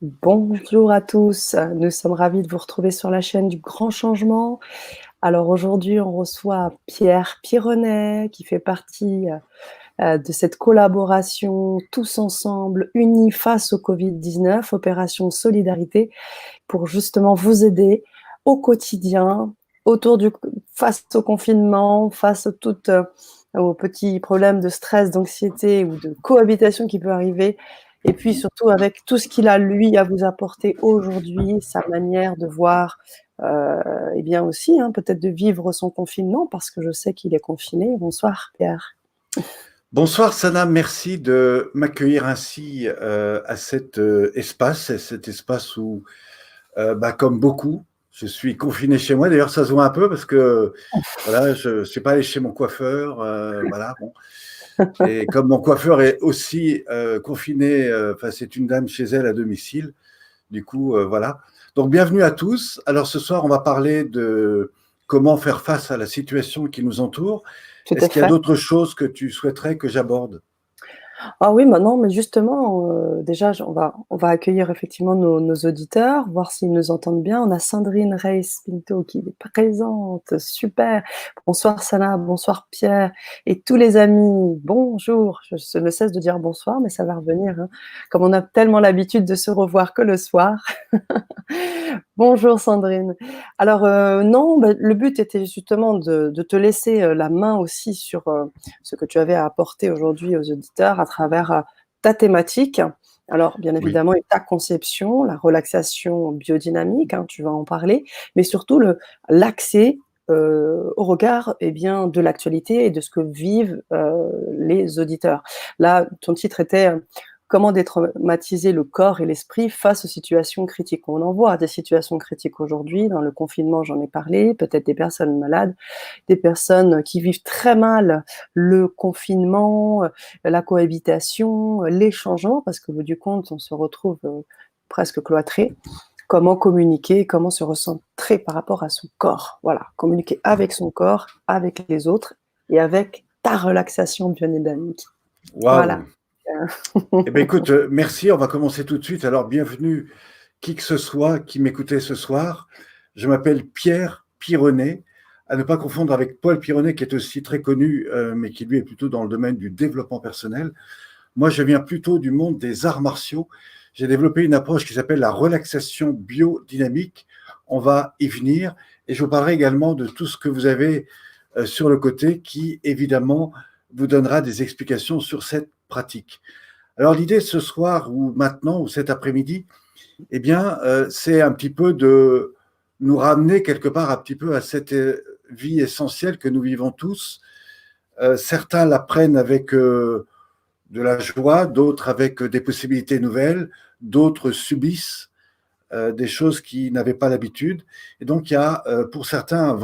Bonjour à tous, nous sommes ravis de vous retrouver sur la chaîne du Grand Changement. Alors aujourd'hui, on reçoit Pierre Pironnet qui fait partie de cette collaboration Tous ensemble, unis face au Covid-19, opération Solidarité, pour justement vous aider au quotidien, face au confinement, face aux petits problèmes de stress, d'anxiété ou de cohabitation qui peut arriver. Et puis surtout avec tout ce qu'il a, lui, à vous apporter aujourd'hui, sa manière de voir, et bien aussi, peut-être de vivre son confinement, parce que je sais qu'il est confiné. Bonsoir Pierre. Bonsoir Sana, merci de m'accueillir ainsi à cet espace où, comme beaucoup, je suis confiné chez moi. D'ailleurs, ça se voit un peu parce que voilà, je ne suis pas allé chez mon coiffeur. Voilà, bon. Et comme mon coiffeur est aussi confiné, enfin, c'est une dame chez elle à domicile. Du coup, voilà. Donc, bienvenue à tous. Alors, ce soir, on va parler de comment faire face à la situation qui nous entoure. Tout Est-ce à qu'il y a fait. d'autres choses que tu souhaiterais que j'aborde? Ah oui, maintenant, mais justement, déjà, on va accueillir effectivement nos auditeurs, voir s'ils nous entendent bien. On a Sandrine Reis-Pinto qui est présente, super. Bonsoir Sana, bonsoir Pierre et tous les amis. Bonjour. Je ne cesse de dire bonsoir, mais ça va revenir, hein. Comme on a tellement l'habitude de se revoir que le soir. Bonjour Sandrine. Alors non, le but était justement de te laisser la main aussi sur ce que tu avais à apporter aujourd'hui aux auditeurs à travers ta thématique. Alors bien Oui. évidemment, et ta conception, la relaxation biodynamique, tu vas en parler, mais surtout l'accès au regard bien, de l'actualité et de ce que vivent les auditeurs. Là, ton titre était comment détraumatiser le corps et l'esprit face aux situations critiques. On en voit des situations critiques aujourd'hui, dans le confinement, j'en ai parlé, peut-être des personnes malades, des personnes qui vivent très mal le confinement, la cohabitation, les changements, parce qu'au bout du compte, on se retrouve presque cloîtré. Comment communiquer, comment se recentrer par rapport à son corps. Voilà, communiquer avec son corps, avec les autres et avec ta relaxation biodynamique. Voilà. Waouh. Eh bien, écoute, merci. On va commencer tout de suite. Alors, bienvenue, qui que ce soit qui m'écoutait ce soir. Je m'appelle Pierre Pironnet, à ne pas confondre avec Paul Pironnet, qui est aussi très connu, mais qui lui est plutôt dans le domaine du développement personnel. Moi, je viens plutôt du monde des arts martiaux. J'ai développé une approche qui s'appelle la relaxation biodynamique. On va y venir. Et je vous parlerai également de tout ce que vous avez sur le côté qui, évidemment, vous donnera des explications sur cette pratique. Alors, l'idée ce soir ou maintenant ou cet après-midi, eh bien, c'est un petit peu de nous ramener quelque part un petit peu à cette vie essentielle que nous vivons tous. Certains la prennent avec de la joie, d'autres avec des possibilités nouvelles, d'autres subissent des choses qui n'avaient pas l'habitude. Et donc, il y a pour certains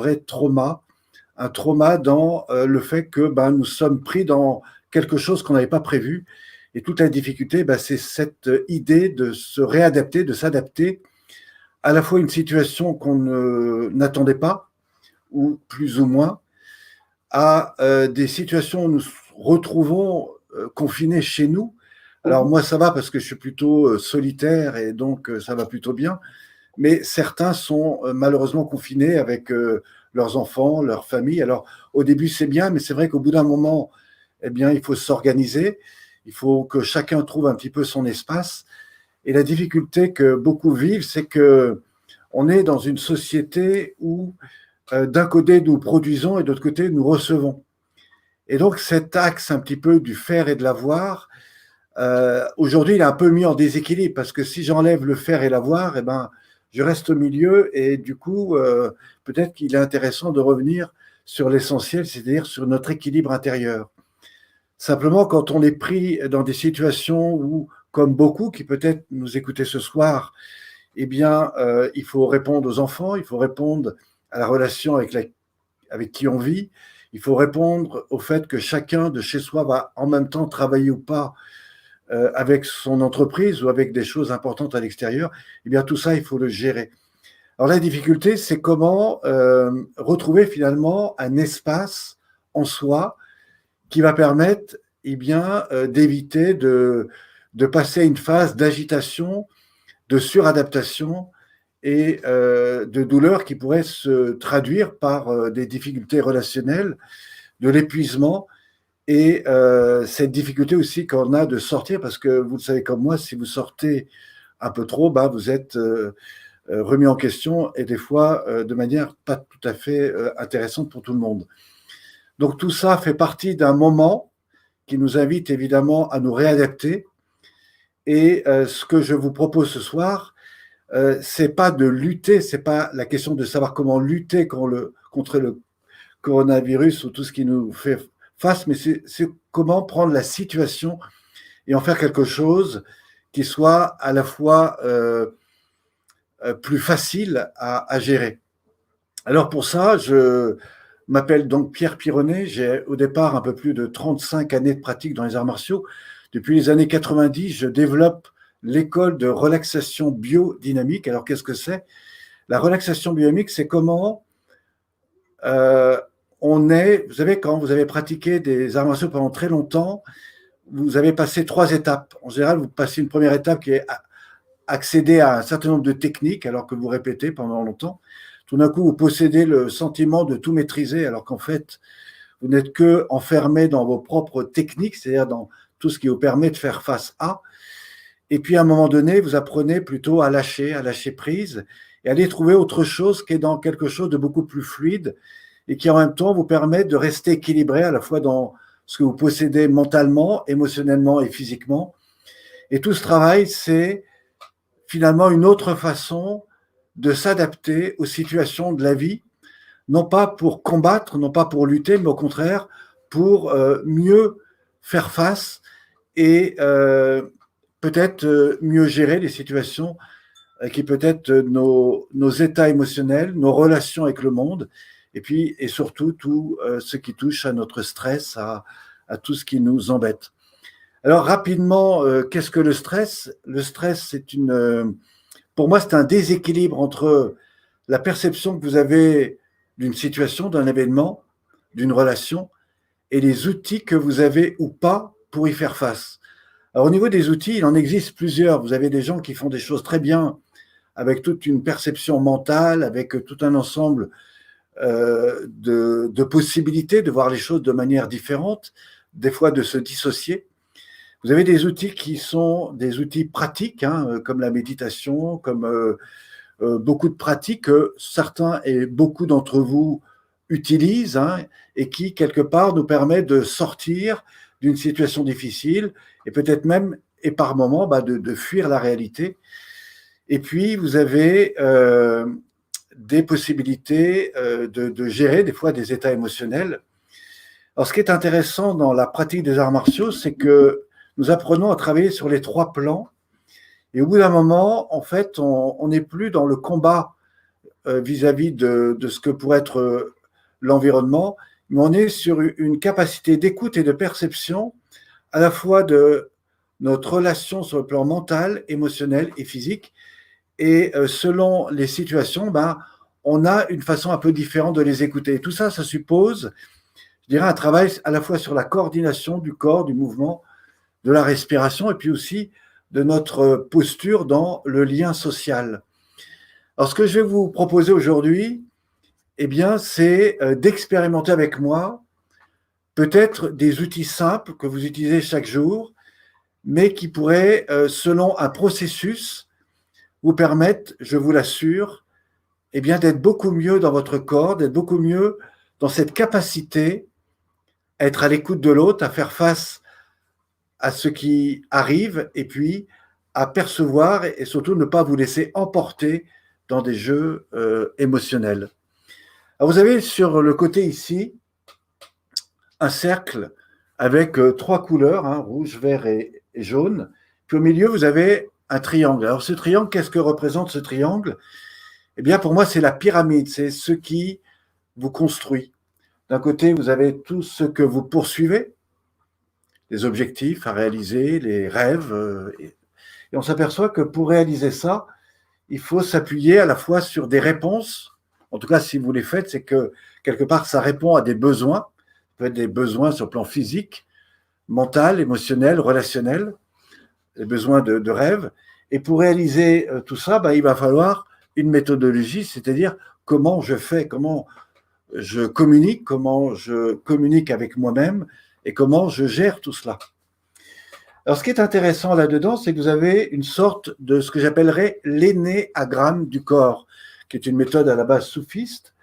un trauma dans le fait que nous sommes pris dans quelque chose qu'on n'avait pas prévu. Et toute la difficulté, c'est cette idée de se réadapter, de s'adapter à la fois à une situation qu'on n'attendait pas, ou plus ou moins, à des situations où nous retrouvons confinés chez nous. Alors Mhm. moi, ça va parce que je suis plutôt solitaire et donc ça va plutôt bien. Mais certains sont malheureusement confinés avec leurs enfants, leur famille. Alors au début, c'est bien, mais c'est vrai qu'au bout d'un moment, eh bien, il faut s'organiser. Il faut que chacun trouve un petit peu son espace. Et la difficulté que beaucoup vivent, c'est que on est dans une société où d'un côté nous produisons et de l'autre côté nous recevons. Et donc cet axe un petit peu du faire et de l'avoir, aujourd'hui il est un peu mis en déséquilibre parce que si j'enlève le faire et l'avoir, eh ben, je reste au milieu et du coup peut-être qu'il est intéressant de revenir sur l'essentiel, c'est-à-dire sur notre équilibre intérieur. Simplement quand on est pris dans des situations où, comme beaucoup qui peut-être nous écoutaient ce soir, eh bien il faut répondre aux enfants, il faut répondre à la relation avec qui on vit. Il faut répondre au fait que chacun de chez soi va en même temps travailler ou pas avec son entreprise ou avec des choses importantes à l'extérieur. Eh bien, tout ça, il faut le gérer. Alors, la difficulté, c'est comment retrouver finalement un espace en soi qui va permettre d'éviter de passer à une phase d'agitation de suradaptation et de douleur qui pourraient se traduire par des difficultés relationnelles, de l'épuisement et cette difficulté aussi qu'on a de sortir, parce que vous le savez comme moi, si vous sortez un peu trop, bah, vous êtes remis en question et des fois de manière pas tout à fait intéressante pour tout le monde. Donc tout ça fait partie d'un moment qui nous invite évidemment à nous réadapter. Et ce que je vous propose ce soir, c'est pas de lutter, c'est pas la question de savoir comment lutter contre le coronavirus ou tout ce qui nous fait face, mais c'est comment prendre la situation et en faire quelque chose qui soit à la fois plus facile à gérer. Alors pour ça, je m'appelle donc Pierre Pironnet, j'ai au départ un peu plus de 35 années de pratique dans les arts martiaux. Depuis les années 90, je développe l'école de relaxation biodynamique. Alors qu'est-ce que c'est? La relaxation biodynamique, c'est comment vous savez, quand vous avez pratiqué des arts martiaux pendant très longtemps, vous avez passé 3 étapes. En général, vous passez une première étape qui est accéder à un certain nombre de techniques alors que vous répétez pendant longtemps. Tout d'un coup, vous possédez le sentiment de tout maîtriser alors qu'en fait, vous n'êtes que enfermé dans vos propres techniques, c'est-à-dire dans tout ce qui vous permet de faire face à. Et puis, à un moment donné, vous apprenez plutôt à lâcher prise et à aller trouver autre chose qui est dans quelque chose de beaucoup plus fluide et qui en même temps vous permet de rester équilibré à la fois dans ce que vous possédez mentalement, émotionnellement et physiquement. Et tout ce travail, c'est finalement une autre façon de s'adapter aux situations de la vie, non pas pour combattre, non pas pour lutter, mais au contraire pour mieux faire face et peut-être mieux gérer les situations qui peut-être nos états émotionnels, nos relations avec le monde, et puis et surtout tout ce qui touche à notre stress, à tout ce qui nous embête. Alors rapidement, qu'est-ce que le stress? Le stress, pour moi, c'est un déséquilibre entre la perception que vous avez d'une situation, d'un événement, d'une relation, et les outils que vous avez ou pas pour y faire face. Alors au niveau des outils, il en existe plusieurs. Vous avez des gens qui font des choses très bien avec toute une perception mentale, avec tout un ensemble de possibilités de voir les choses de manière différente, des fois de se dissocier. Vous avez des outils qui sont des outils pratiques, hein, comme la méditation, comme beaucoup de pratiques que certains et beaucoup d'entre vous utilisent, hein, et qui, quelque part, nous permettent de sortir d'une situation difficile et peut-être même, et par moments, de fuir la réalité. Et puis, vous avez des possibilités de gérer des fois des états émotionnels. Alors, ce qui est intéressant dans la pratique des arts martiaux, c'est que nous apprenons à travailler sur les 3 plans. Et au bout d'un moment, en fait, on n'est plus dans le combat vis-à-vis de ce que pourrait être l'environnement, mais on est sur une capacité d'écoute et de perception à la fois de notre relation sur le plan mental, émotionnel et physique. Et selon les situations, on a une façon un peu différente de les écouter. Et tout ça, ça suppose, je dirais, un travail à la fois sur la coordination du corps, du mouvement, de la respiration et puis aussi de notre posture dans le lien social. Alors, ce que je vais vous proposer aujourd'hui, eh bien, c'est d'expérimenter avec moi peut-être des outils simples que vous utilisez chaque jour, mais qui pourraient, selon un processus, vous permettre, je vous l'assure, eh bien, d'être beaucoup mieux dans votre corps, d'être beaucoup mieux dans cette capacité à être à l'écoute de l'autre, à faire face à ce qui arrive et puis à percevoir et surtout ne pas vous laisser emporter dans des jeux émotionnels. Alors vous avez sur le côté ici un cercle avec 3 couleurs, hein, rouge, vert et jaune. Puis au milieu, vous avez un triangle. Alors ce triangle, qu'est-ce que représente ce triangle? Eh bien pour moi, c'est la pyramide, c'est ce qui vous construit. D'un côté, vous avez tout ce que vous poursuivez, les objectifs à réaliser, les rêves. Et on s'aperçoit que pour réaliser ça, il faut s'appuyer à la fois sur des réponses. En tout cas, si vous les faites, c'est que quelque part, ça répond à des besoins. Ça peut être des besoins sur le plan physique, mental, émotionnel, relationnel, des besoins de rêve. Et pour réaliser tout ça, il va falloir une méthodologie, c'est-à-dire comment je fais, comment je communique avec moi-même et comment je gère tout cela. Alors, ce qui est intéressant là-dedans, c'est que vous avez une sorte de ce que j'appellerais l'énéagramme du corps, qui est une méthode à la base soufiste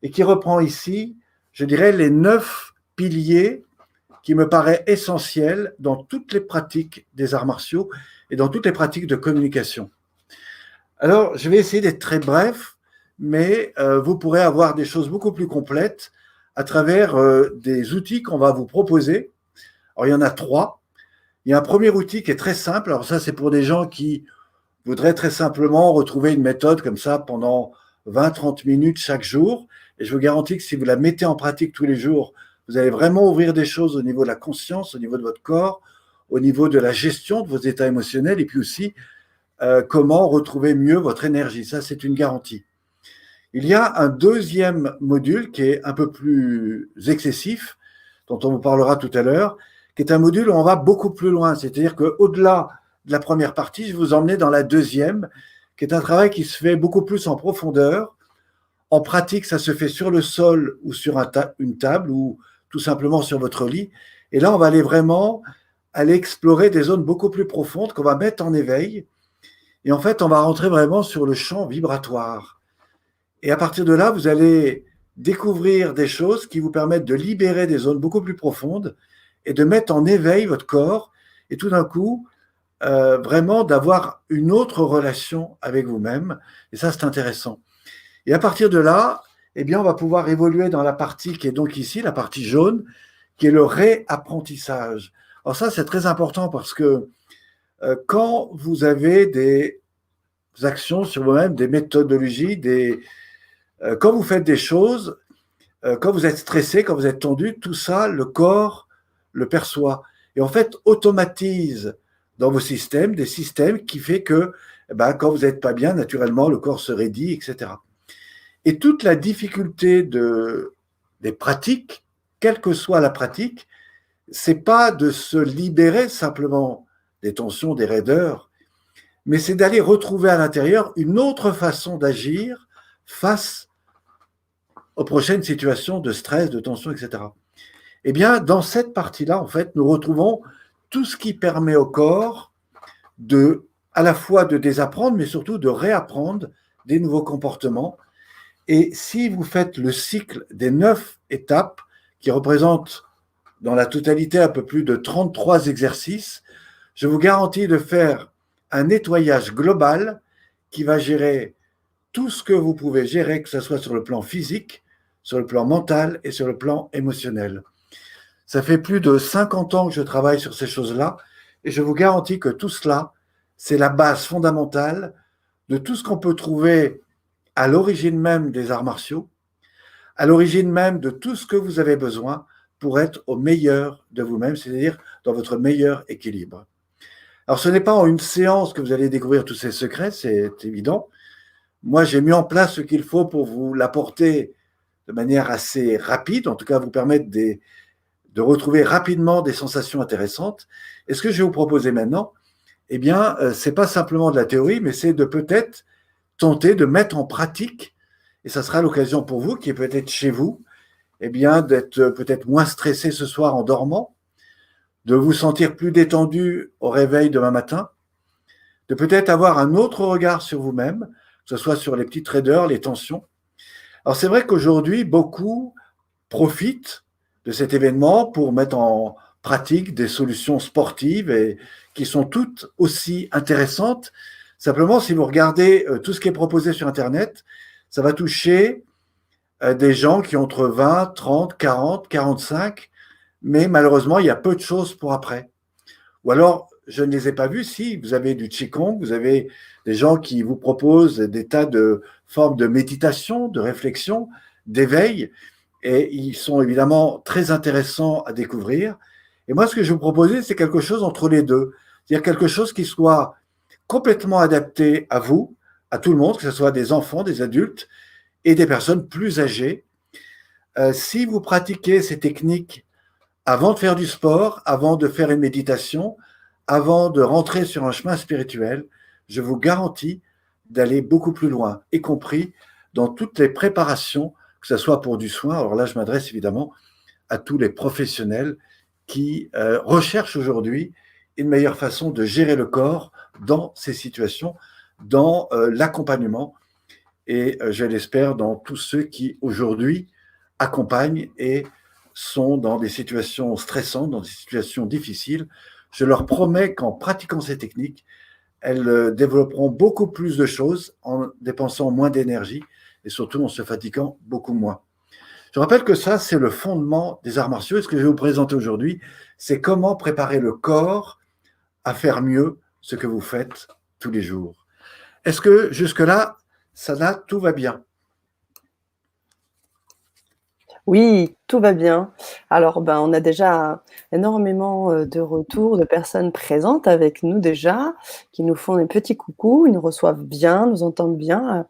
et qui reprend ici, je dirais, les 9 piliers qui me paraissent essentiels dans toutes les pratiques des arts martiaux et dans toutes les pratiques de communication. Alors, je vais essayer d'être très bref, mais vous pourrez avoir des choses beaucoup plus complètes à travers des outils qu'on va vous proposer. Alors, il y en a 3. Il y a un premier outil qui est très simple. Alors ça, c'est pour des gens qui voudraient très simplement retrouver une méthode comme ça pendant 20-30 minutes chaque jour. Et je vous garantis que si vous la mettez en pratique tous les jours, vous allez vraiment ouvrir des choses au niveau de la conscience, au niveau de votre corps, au niveau de la gestion de vos états émotionnels et puis aussi comment retrouver mieux votre énergie. Ça, c'est une garantie. Il y a un deuxième module qui est un peu plus excessif, dont on vous parlera tout à l'heure, qui est un module où on va beaucoup plus loin. C'est-à-dire qu'au-delà de la première partie, je vais vous emmener dans la deuxième, qui est un travail qui se fait beaucoup plus en profondeur. En pratique, ça se fait sur le sol ou sur une table ou tout simplement sur votre lit. Et là, on va vraiment aller explorer des zones beaucoup plus profondes qu'on va mettre en éveil. Et en fait, on va rentrer vraiment sur le champ vibratoire. Et à partir de là, vous allez découvrir des choses qui vous permettent de libérer des zones beaucoup plus profondes et de mettre en éveil votre corps et tout d'un coup, vraiment d'avoir une autre relation avec vous-même. Et ça, c'est intéressant. Et à partir de là, eh bien, on va pouvoir évoluer dans la partie qui est donc ici, la partie jaune, qui est le réapprentissage. Alors ça, c'est très important parce que quand vous avez des actions sur vous-même, des méthodologies, quand vous faites des choses, quand vous êtes stressé, quand vous êtes tendu, tout ça, le corps le perçoit. Et en fait, automatise dans vos systèmes des systèmes qui fait que quand vous n'êtes pas bien, naturellement, le corps se raidit, etc. Et toute la difficulté des pratiques, quelle que soit la pratique, c'est pas de se libérer simplement des tensions, des raideurs, mais c'est d'aller retrouver à l'intérieur une autre façon d'agir face aux prochaines situations de stress, de tension, etc. Eh bien, dans cette partie-là, en fait, nous retrouvons tout ce qui permet au corps à la fois de désapprendre, mais surtout de réapprendre des nouveaux comportements. Et si vous faites le cycle des 9 étapes, qui représentent dans la totalité un peu plus de 33 exercices, je vous garantis de faire un nettoyage global qui va gérer tout ce que vous pouvez gérer, que ce soit sur le plan physique, sur le plan mental et sur le plan émotionnel. Ça fait plus de 50 ans que je travaille sur ces choses-là et je vous garantis que tout cela, c'est la base fondamentale de tout ce qu'on peut trouver à l'origine même des arts martiaux, à l'origine même de tout ce que vous avez besoin pour être au meilleur de vous-même, c'est-à-dire dans votre meilleur équilibre. Alors, ce n'est pas en une séance que vous allez découvrir tous ces secrets, c'est évident. Moi, j'ai mis en place ce qu'il faut pour vous l'apporter de manière assez rapide, en tout cas vous permettre de retrouver rapidement des sensations intéressantes. Et ce que je vais vous proposer maintenant, eh bien, ce n'est pas simplement de la théorie, mais c'est de peut-être tenter de mettre en pratique, et ça sera l'occasion pour vous, qui est peut-être chez vous, eh bien, d'être peut-être moins stressé ce soir en dormant, de vous sentir plus détendu au réveil demain matin, de peut-être avoir un autre regard sur vous-même, que ce soit sur les petites raideurs, les tensions. Alors c'est vrai qu'aujourd'hui, beaucoup profitent de cet événement pour mettre en pratique des solutions sportives et qui sont toutes aussi intéressantes. Simplement, si vous regardez tout ce qui est proposé sur Internet, ça va toucher des gens qui ont entre 20, 30, 40, 45, mais malheureusement, il y a peu de choses pour après. Ou alors, je ne les ai pas vus. Si, vous avez du Qigong, vous avez des gens qui vous proposent des tas de formes de méditation, de réflexion, d'éveil, et ils sont évidemment très intéressants à découvrir. Et moi, ce que je vous proposais, c'est quelque chose entre les deux, c'est-à-dire quelque chose qui soit complètement adapté à vous, à tout le monde, que ce soit des enfants, des adultes et des personnes plus âgées. Si vous pratiquez ces techniques avant de faire du sport, avant de faire une méditation, avant de rentrer sur un chemin spirituel, je vous garantis d'aller beaucoup plus loin, y compris dans toutes les préparations, que ce soit pour du soin. Alors là, je m'adresse évidemment à tous les professionnels qui recherchent aujourd'hui une meilleure façon de gérer le corps dans ces situations, dans l'accompagnement et, je l'espère, dans tous ceux qui aujourd'hui accompagnent et sont dans des situations stressantes, dans des situations difficiles. Je leur promets qu'en pratiquant ces techniques, elles développeront beaucoup plus de choses en dépensant moins d'énergie et surtout en se fatiguant beaucoup moins. Je rappelle que ça, c'est le fondement des arts martiaux. Et ce que je vais vous présenter aujourd'hui, c'est comment préparer le corps à faire mieux ce que vous faites tous les jours. Est-ce que jusque-là, tout va bien? Oui, tout va bien. Alors, ben, on a déjà énormément, de retours de personnes présentes avec nous déjà, qui nous font des petits coucous, ils nous reçoivent bien, nous entendent bien.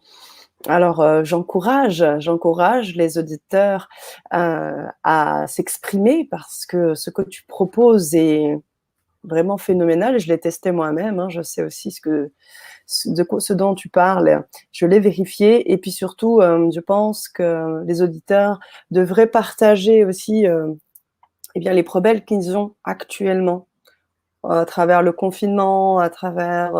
Alors, j'encourage les auditeurs, à s'exprimer parce que ce que tu proposes est vraiment phénoménal et je l'ai testé moi-même, hein. Je sais aussi ce dont tu parles, je l'ai vérifié et puis surtout, je pense que les auditeurs devraient partager aussi, eh bien, les problèmes qu'ils ont actuellement, à travers le confinement, à travers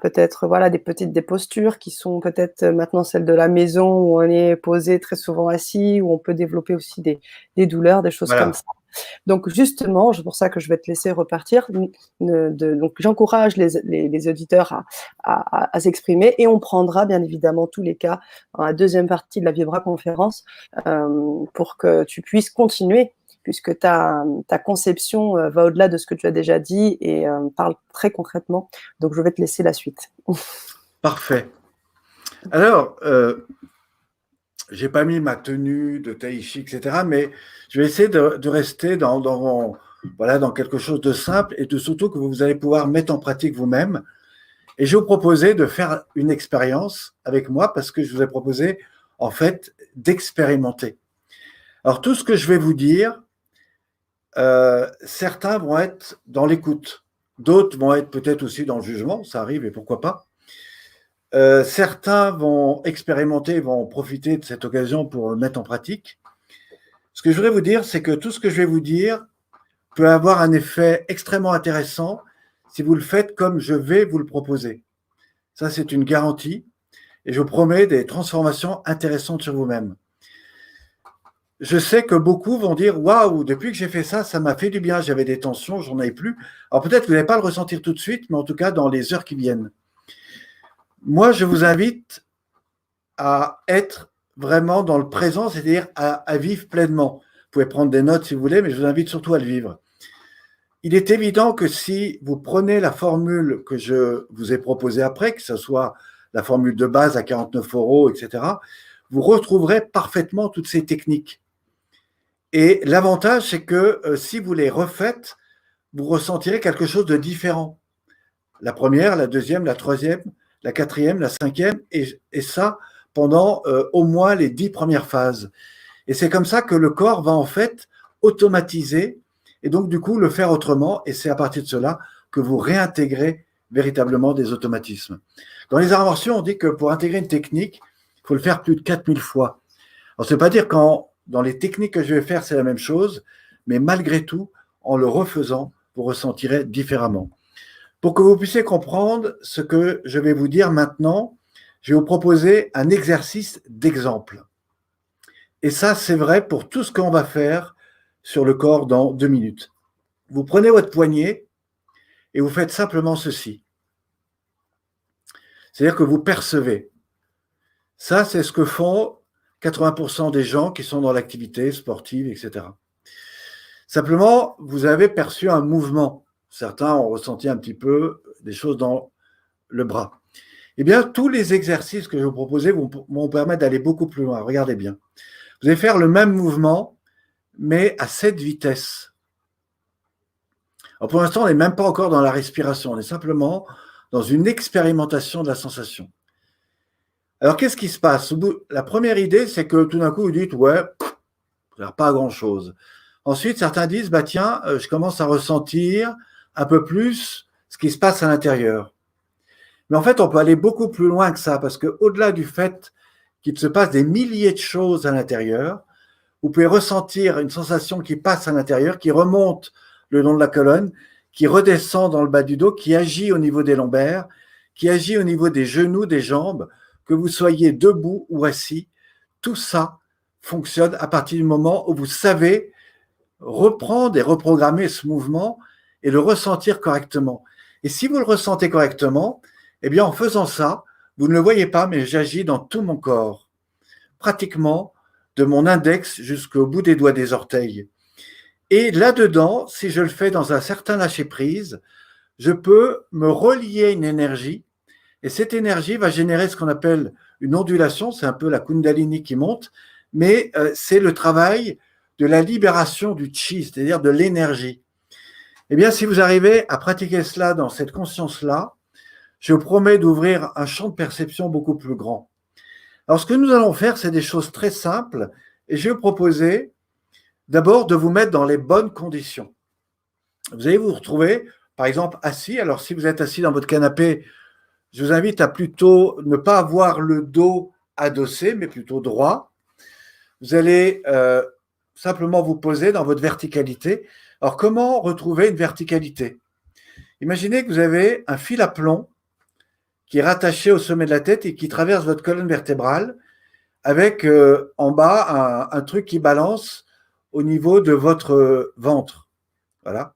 peut-être, voilà, des postures qui sont peut-être maintenant celles de la maison où on est posé très souvent assis, où on peut développer aussi des douleurs, des choses comme Voilà. ça. Donc justement, c'est pour ça que je vais te laisser repartir. Donc j'encourage les auditeurs à s'exprimer et on prendra bien évidemment tous les cas dans la deuxième partie de la Vibra conférence pour que tu puisses continuer puisque ta conception va au-delà de ce que tu as déjà dit et parle très concrètement. Donc je vais te laisser la suite. Parfait. Alors, j'ai pas mis ma tenue de tai chi, etc., mais je vais essayer de rester voilà, dans quelque chose de simple et de surtout que vous allez pouvoir mettre en pratique vous-même. Et je vais vous proposer de faire une expérience avec moi parce que je vous ai proposé, en fait, d'expérimenter. Alors, tout ce que je vais vous dire, certains vont être dans l'écoute, d'autres vont être peut-être aussi dans le jugement, ça arrive et pourquoi pas. Certains vont expérimenter, vont profiter de cette occasion pour le mettre en pratique. Ce que je voudrais vous dire, c'est que tout ce que je vais vous dire peut avoir un effet extrêmement intéressant si vous le faites comme je vais vous le proposer. Ça, c'est une garantie et je vous promets des transformations intéressantes sur vous-même. Je sais que beaucoup vont dire « Waouh, depuis que j'ai fait ça, ça m'a fait du bien, j'avais des tensions, j'en avais plus. » Alors peut-être que vous n'allez pas le ressentir tout de suite, mais en tout cas dans les heures qui viennent. Moi, je vous invite à être vraiment dans le présent, c'est-à-dire à vivre pleinement. Vous pouvez prendre des notes si vous voulez, mais je vous invite surtout à le vivre. Il est évident que si vous prenez la formule que je vous ai proposée après, que ce soit la formule de base à 49 €, etc., vous retrouverez parfaitement toutes ces techniques. Et l'avantage, c'est que si vous les refaites, vous ressentirez quelque chose de différent. La première, la deuxième, la troisième, la quatrième, la cinquième, et ça pendant au moins les 10 premières phases. Et c'est comme ça que le corps va en fait automatiser et donc du coup le faire autrement. Et c'est à partir de cela que vous réintégrez véritablement des automatismes. Dans les arts martiaux, on dit que pour intégrer une technique, il faut le faire plus de 4000 fois. Alors, ça ne veut pas dire qu'en dans les techniques que je vais faire, c'est la même chose, mais malgré tout, en le refaisant, vous ressentirez différemment. Pour que vous puissiez comprendre ce que je vais vous dire maintenant, je vais vous proposer un exercice d'exemple. Et ça, c'est vrai pour tout ce qu'on va faire sur le corps dans 2 minutes. Vous prenez votre poignet et vous faites simplement ceci. C'est-à-dire que vous percevez. Ça, c'est ce que font 80% des gens qui sont dans l'activité sportive, etc. Simplement, vous avez perçu un mouvement. Certains ont ressenti un petit peu des choses dans le bras. Eh bien, tous les exercices que je vais vous proposer vont vous permettre d'aller beaucoup plus loin. Regardez bien. Vous allez faire le même mouvement, mais à cette vitesse. Alors pour l'instant, on n'est même pas encore dans la respiration. On est simplement dans une expérimentation de la sensation. Alors, qu'est-ce qui se passe? La première idée, c'est que tout d'un coup, vous dites « Ouais, ça n'a pas à grand-chose ». Ensuite, certains disent « Bah tiens, je commence à ressentir un peu plus ce qui se passe à l'intérieur ». Mais en fait, on peut aller beaucoup plus loin que ça, parce qu'au-delà du fait qu'il se passe des milliers de choses à l'intérieur, vous pouvez ressentir une sensation qui passe à l'intérieur, qui remonte le long de la colonne, qui redescend dans le bas du dos, qui agit au niveau des lombaires, qui agit au niveau des genoux, des jambes, que vous soyez debout ou assis. Tout ça fonctionne à partir du moment où vous savez reprendre et reprogrammer ce mouvement et le ressentir correctement. Et si vous le ressentez correctement, eh bien, en faisant ça, vous ne le voyez pas, mais j'agis dans tout mon corps, pratiquement de mon index jusqu'au bout des doigts des orteils. Et là-dedans, si je le fais dans un certain lâcher-prise, je peux me relier à une énergie, et cette énergie va générer ce qu'on appelle une ondulation, c'est un peu la Kundalini qui monte, mais c'est le travail de la libération du chi, c'est-à-dire de l'énergie. Eh bien, si vous arrivez à pratiquer cela dans cette conscience-là, je vous promets d'ouvrir un champ de perception beaucoup plus grand. Alors, ce que nous allons faire, c'est des choses très simples, et je vais vous proposer d'abord de vous mettre dans les bonnes conditions. Vous allez vous retrouver, par exemple, assis. Alors, si vous êtes assis dans votre canapé, je vous invite à plutôt ne pas avoir le dos adossé, mais plutôt droit. Vous allez simplement vous poser dans votre verticalité. Alors, comment retrouver une verticalité? Imaginez que vous avez un fil à plomb qui est rattaché au sommet de la tête et qui traverse votre colonne vertébrale avec en bas un truc qui balance au niveau de votre ventre. Voilà.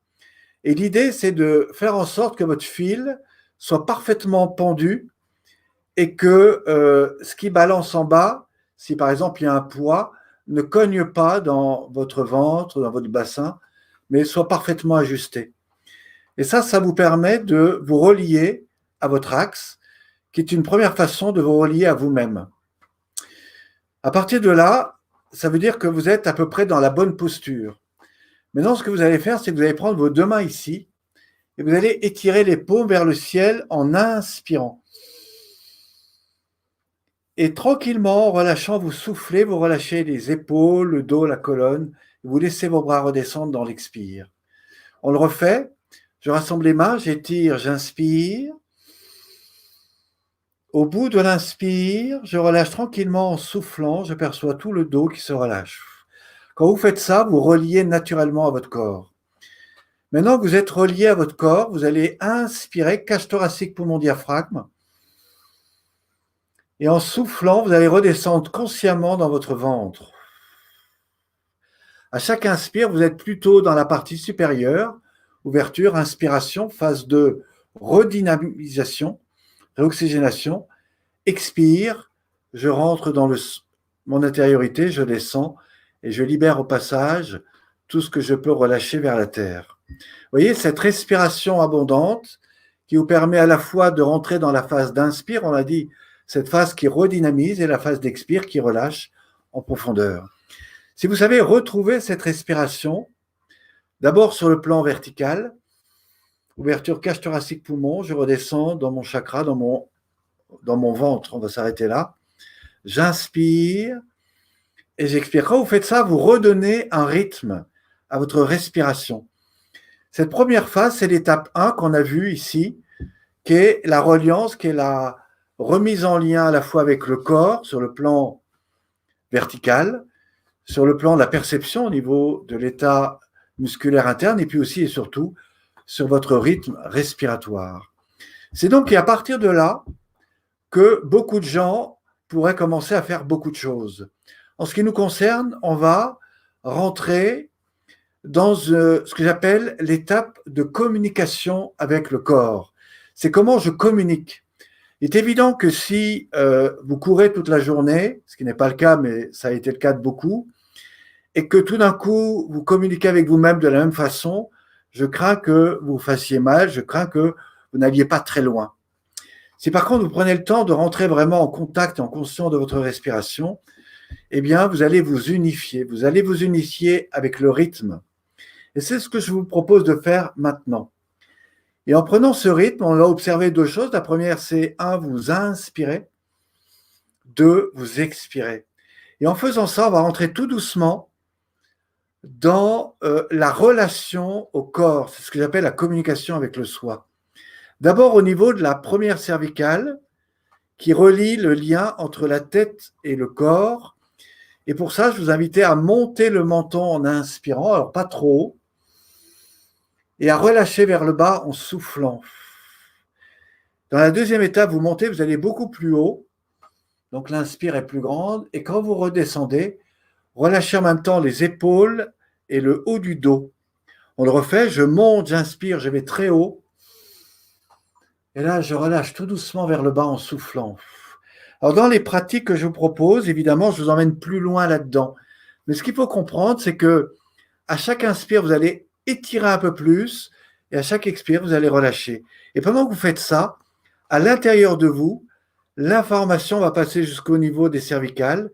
Et l'idée, c'est de faire en sorte que votre fil soit parfaitement pendu et que ce qui balance en bas, si par exemple il y a un poids, ne cogne pas dans votre ventre, dans votre bassin, mais soit parfaitement ajusté. Et ça vous permet de vous relier à votre axe, qui est une première façon de vous relier à vous-même. À partir de là, ça veut dire que vous êtes à peu près dans la bonne posture. Maintenant, ce que vous allez faire, c'est que vous allez prendre vos deux mains ici et vous allez étirer les paumes vers le ciel en inspirant. Et tranquillement, en relâchant, vous soufflez, vous relâchez les épaules, le dos, la colonne, et vous laissez vos bras redescendre dans l'expire. On le refait. Je rassemble les mains, j'étire, j'inspire. Au bout de l'inspire, je relâche tranquillement en soufflant, je perçois tout le dos qui se relâche. Quand vous faites ça, vous reliez naturellement à votre corps. Maintenant que vous êtes relié à votre corps, vous allez inspirer, cage thoracique, poumon, diaphragme. Et en soufflant, vous allez redescendre consciemment dans votre ventre. À chaque inspire, vous êtes plutôt dans la partie supérieure, ouverture, inspiration, phase de redynamisation, réoxygénation. Expire, je rentre dans mon intériorité, je descends et je libère au passage tout ce que je peux relâcher vers la terre. Vous voyez, cette respiration abondante qui vous permet à la fois de rentrer dans la phase d'inspire, on a dit, cette phase qui redynamise et la phase d'expire qui relâche en profondeur. Si vous savez retrouver cette respiration, d'abord sur le plan vertical, ouverture cage thoracique poumon, je redescends dans mon chakra, dans mon ventre, on va s'arrêter là. J'inspire et j'expire. Quand vous faites ça, vous redonnez un rythme à votre respiration. Cette première phase, c'est l'étape 1 qu'on a vue ici, qui est la reliance, qui est la remise en lien à la fois avec le corps sur le plan vertical, sur le plan de la perception au niveau de l'état musculaire interne, et puis aussi et surtout sur votre rythme respiratoire. C'est donc à partir de là que beaucoup de gens pourraient commencer à faire beaucoup de choses. En ce qui nous concerne, on va rentrer dans ce que j'appelle l'étape de communication avec le corps. C'est comment je communique. Il est évident que si vous courez toute la journée, ce qui n'est pas le cas, mais ça a été le cas de beaucoup, et que tout d'un coup, vous communiquez avec vous-même de la même façon, je crains que vous fassiez mal, je crains que vous n'alliez pas très loin. Si par contre vous prenez le temps de rentrer vraiment en contact, en conscience de votre respiration, eh bien vous allez vous unifier avec le rythme. Et c'est ce que je vous propose de faire maintenant. Et en prenant ce rythme, on va observer deux choses. La première, c'est 1, vous inspirez, 2, vous expirez. Et en faisant ça, on va rentrer tout doucement dans la relation au corps. C'est ce que j'appelle la communication avec le soi. D'abord au niveau de la première cervicale qui relie le lien entre la tête et le corps. Et pour ça, je vous invitais à monter le menton en inspirant, alors pas trop haut, et à relâcher vers le bas en soufflant. Dans la deuxième étape, vous montez, vous allez beaucoup plus haut, donc l'inspire est plus grande, et quand vous redescendez, relâchez en même temps les épaules et le haut du dos. On le refait, je monte, j'inspire, je vais très haut, et là je relâche tout doucement vers le bas en soufflant. Alors dans les pratiques que je vous propose, évidemment, je vous emmène plus loin là-dedans. Mais ce qu'il faut comprendre, c'est que à chaque inspire, vous allez étirer un peu plus, et à chaque expire, vous allez relâcher. Et pendant que vous faites ça, à l'intérieur de vous, l'information va passer jusqu'au niveau des cervicales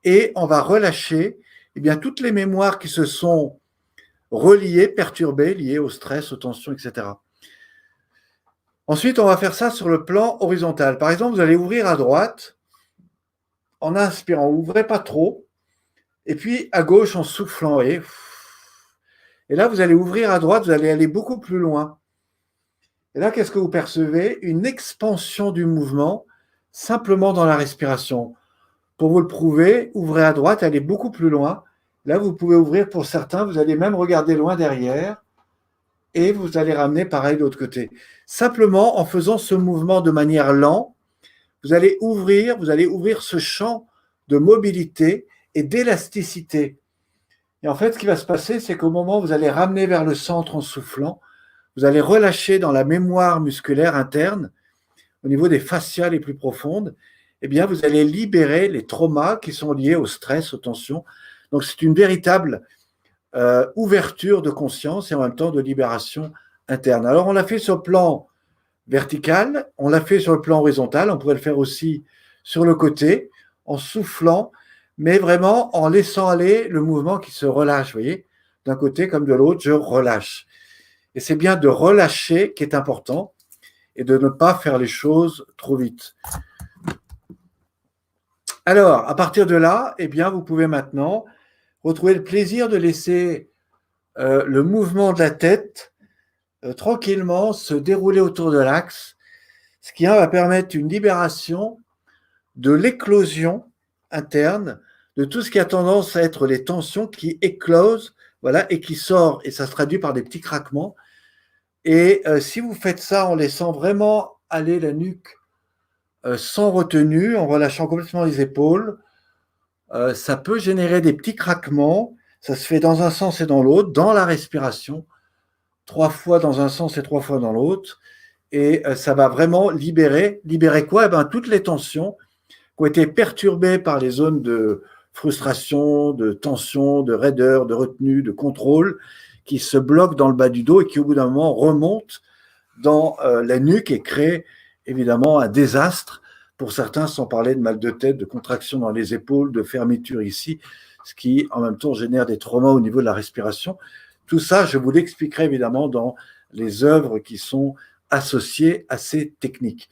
et on va relâcher eh bien, toutes les mémoires qui se sont reliées, perturbées, liées au stress, aux tensions, etc. Ensuite, on va faire ça sur le plan horizontal. Par exemple, vous allez ouvrir à droite en inspirant, ouvrez pas trop, et puis à gauche en soufflant. Et là, vous allez ouvrir à droite, vous allez aller beaucoup plus loin. Et là, qu'est-ce que vous percevez? Une expansion du mouvement simplement dans la respiration. Pour vous le prouver, ouvrez à droite, allez beaucoup plus loin. Là, vous pouvez ouvrir pour certains, vous allez même regarder loin derrière et vous allez ramener pareil de l'autre côté. Simplement en faisant ce mouvement de manière lente, vous allez ouvrir ce champ de mobilité et d'élasticité. Et en fait, ce qui va se passer, c'est qu'au moment où vous allez ramener vers le centre en soufflant, vous allez relâcher dans la mémoire musculaire interne, au niveau des fascias les plus profondes, eh bien, vous allez libérer les traumas qui sont liés au stress, aux tensions. Donc, c'est une véritable ouverture de conscience et en même temps de libération interne. Alors, on l'a fait sur le plan vertical, on l'a fait sur le plan horizontal, on pourrait le faire aussi sur le côté, en soufflant, mais vraiment en laissant aller le mouvement qui se relâche, vous voyez, d'un côté comme de l'autre, je relâche. Et c'est bien de relâcher qui est important et de ne pas faire les choses trop vite. Alors, à partir de là, eh bien, vous pouvez maintenant retrouver le plaisir de laisser le mouvement de la tête tranquillement se dérouler autour de l'axe, ce qui va permettre une libération de l'éclosion interne de tout ce qui a tendance à être les tensions qui éclosent, voilà, et qui sort, et ça se traduit par des petits craquements. Et si vous faites ça en laissant vraiment aller la nuque sans retenue, en relâchant complètement les épaules, ça peut générer des petits craquements. Ça se fait dans un sens et dans l'autre, dans la respiration, 3 fois dans un sens et 3 fois dans l'autre. Et ça va vraiment libérer. Libérer quoi? Eh ben, toutes les tensions qui ont été perturbées par les zones de frustration, de tension, de raideur, de retenue, de contrôle, qui se bloquent dans le bas du dos et qui, au bout d'un moment, remontent dans la nuque et créent évidemment un désastre. Pour certains, sans parler de mal de tête, de contraction dans les épaules, de fermeture ici, ce qui, en même temps, génère des traumas au niveau de la respiration. Tout ça, je vous l'expliquerai évidemment dans les œuvres qui sont associées à ces techniques.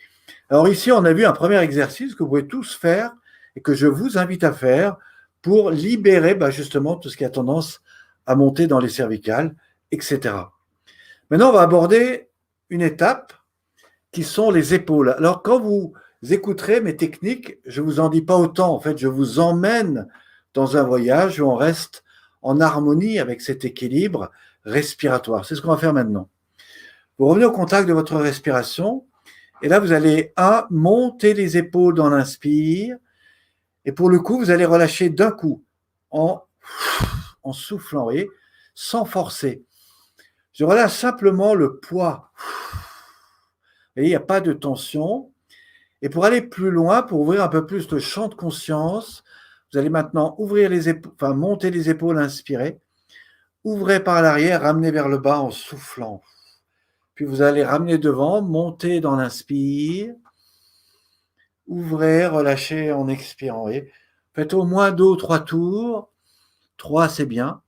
Alors ici, on a vu un premier exercice que vous pouvez tous faire et que je vous invite à faire pour libérer justement tout ce qui a tendance à monter dans les cervicales, etc. Maintenant, on va aborder une étape qui sont les épaules. Alors, quand vous écouterez mes techniques, je ne vous en dis pas autant. En fait, je vous emmène dans un voyage où on reste en harmonie avec cet équilibre respiratoire. C'est ce qu'on va faire maintenant. Vous revenez au contact de votre respiration et là, vous allez, monter les épaules dans l'inspire et pour le coup, vous allez relâcher d'un coup en soufflant, vous voyez, sans forcer. Je relâche simplement le poids. Vous voyez, il n'y a pas de tension. Et pour aller plus loin, pour ouvrir un peu plus le champ de conscience, vous allez maintenant ouvrir les épaules, monter les épaules, inspirer. Ouvrez par l'arrière, ramenez vers le bas en soufflant. Puis vous allez ramener devant, monter dans l'inspire. Ouvrez, relâchez en expirant. Voyez. Faites au moins 2 ou 3 tours. 3, c'est bien.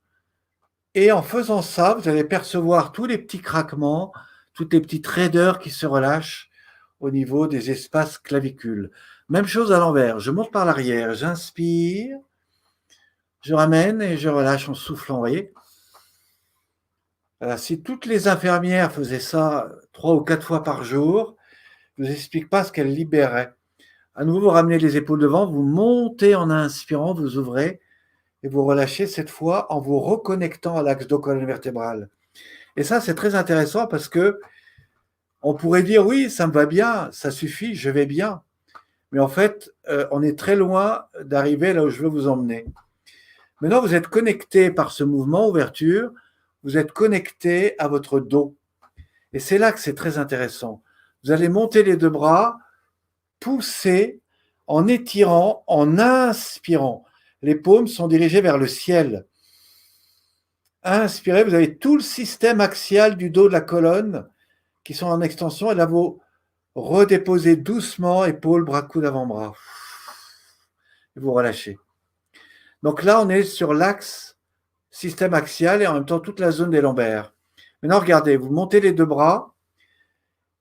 Et en faisant ça, vous allez percevoir tous les petits craquements, toutes les petites raideurs qui se relâchent au niveau des espaces clavicules. Même chose à l'envers. Je monte par l'arrière, j'inspire, je ramène et je relâche en soufflant, vous voyez. Voilà, si toutes les infirmières faisaient ça 3 ou 4 fois par jour, je ne vous explique pas ce qu'elles libéraient. À nouveau, vous ramenez les épaules devant, vous montez en inspirant, vous ouvrez et vous relâchez cette fois en vous reconnectant à l'axe dos-colonne vertébrale. Et ça, c'est très intéressant parce que on pourrait dire oui, ça me va bien, ça suffit, je vais bien. Mais en fait, on est très loin d'arriver là où je veux vous emmener. Maintenant, vous êtes connecté par ce mouvement ouverture, vous êtes connecté à votre dos. Et c'est là que c'est très intéressant. Vous allez monter les deux bras, pousser en étirant, en inspirant. Les paumes sont dirigées vers le ciel. Inspirez, vous avez tout le système axial du dos de la colonne qui sont en extension. Et là, vous redéposez doucement, épaules, bras, coude, avant-bras. Et vous relâchez. Donc là, on est sur l'axe système axial et en même temps toute la zone des lombaires. Maintenant, regardez, vous montez les deux bras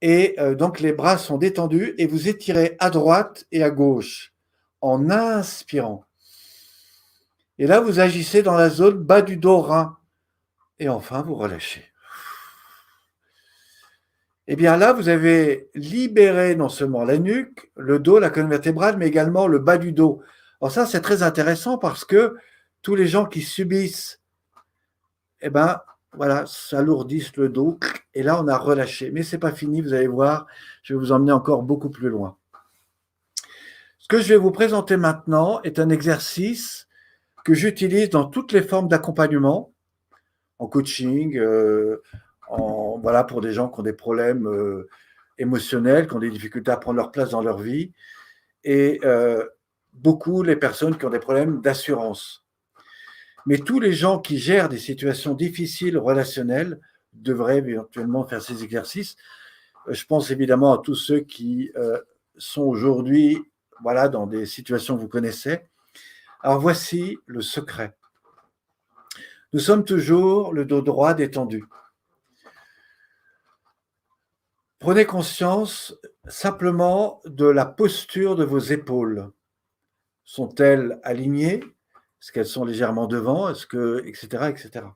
et donc les bras sont détendus et vous étirez à droite et à gauche en inspirant. Et là, vous agissez dans la zone bas du dos, rein. Et enfin, vous relâchez. Et bien là, vous avez libéré non seulement la nuque, le dos, la colonne vertébrale, mais également le bas du dos. Alors ça, c'est très intéressant parce que tous les gens qui subissent, eh ben, voilà, s'alourdissent le dos. Et là, on a relâché. Mais ce n'est pas fini, vous allez voir, je vais vous emmener encore beaucoup plus loin. Ce que je vais vous présenter maintenant est un exercice que j'utilise dans toutes les formes d'accompagnement, en coaching, voilà, pour des gens qui ont des problèmes émotionnels, qui ont des difficultés à prendre leur place dans leur vie, et beaucoup les personnes qui ont des problèmes d'assurance. Mais tous les gens qui gèrent des situations difficiles relationnelles devraient éventuellement faire ces exercices. Je pense évidemment à tous ceux qui sont aujourd'hui voilà, dans des situations que vous connaissez. Alors voici le secret. Nous sommes toujours le dos droit détendu. Prenez conscience simplement de la posture de vos épaules. Sont-elles alignées? Est-ce qu'elles sont légèrement devant? Etc., etc.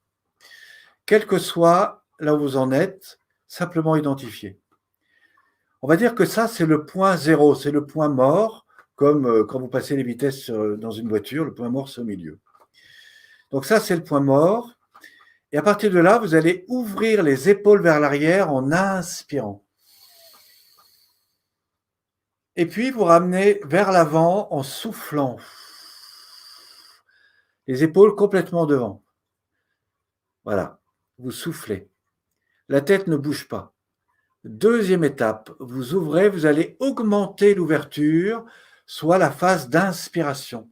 Quel que soit là où vous en êtes, simplement identifiez. On va dire que ça, c'est le point zéro, c'est le point mort, comme quand vous passez les vitesses dans une voiture, le point mort, c'est au milieu. Donc ça, c'est le point mort. Et à partir de là, vous allez ouvrir les épaules vers l'arrière en inspirant. Et puis, vous ramenez vers l'avant en soufflant. Les épaules complètement devant. Voilà, vous soufflez. La tête ne bouge pas. Deuxième étape, vous ouvrez, vous allez augmenter l'ouverture, soit la phase d'inspiration.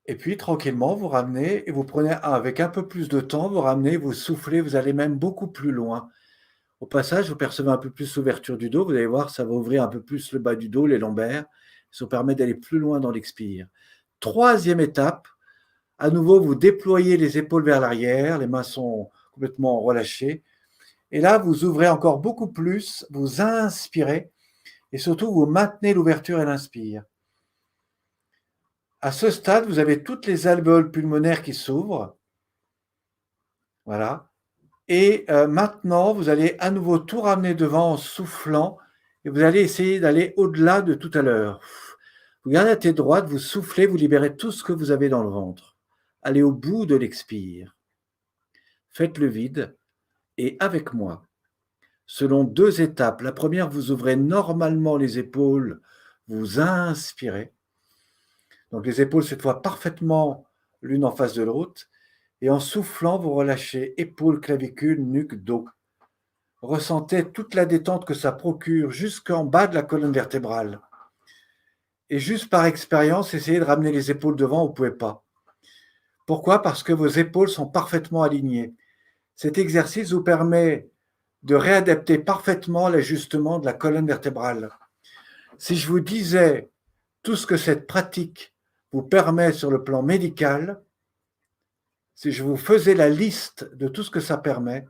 Et puis, tranquillement, vous ramenez et vous prenez, avec un peu plus de temps, vous ramenez, vous soufflez, vous allez même beaucoup plus loin. Au passage, vous percevez un peu plus l'ouverture du dos. Vous allez voir, ça va ouvrir un peu plus le bas du dos, les lombaires. Ça vous permet d'aller plus loin dans l'expire. Troisième étape, à nouveau, vous déployez les épaules vers l'arrière. Les mains sont complètement relâchées. Et là, vous ouvrez encore beaucoup plus. Vous inspirez. Et surtout, vous maintenez l'ouverture et l'inspire. À ce stade, vous avez toutes les alvéoles pulmonaires qui s'ouvrent. Voilà. Et maintenant, vous allez à nouveau tout ramener devant en soufflant et vous allez essayer d'aller au-delà de tout à l'heure. Vous gardez la tête droite, vous soufflez, vous libérez tout ce que vous avez dans le ventre. Allez au bout de l'expire. Faites le vide et avec moi, selon deux étapes. La première, vous ouvrez normalement les épaules, vous inspirez. Donc les épaules cette fois parfaitement l'une en face de l'autre. Et en soufflant, vous relâchez épaules, clavicules, nuque, dos. Ressentez toute la détente que ça procure jusqu'en bas de la colonne vertébrale. Et juste par expérience, essayez de ramener les épaules devant, vous ne pouvez pas. Pourquoi? Parce que vos épaules sont parfaitement alignées. Cet exercice vous permet de réadapter parfaitement l'ajustement de la colonne vertébrale. Si je vous disais tout ce que cette pratique vous permet sur le plan médical, si je vous faisais la liste de tout ce que ça permet,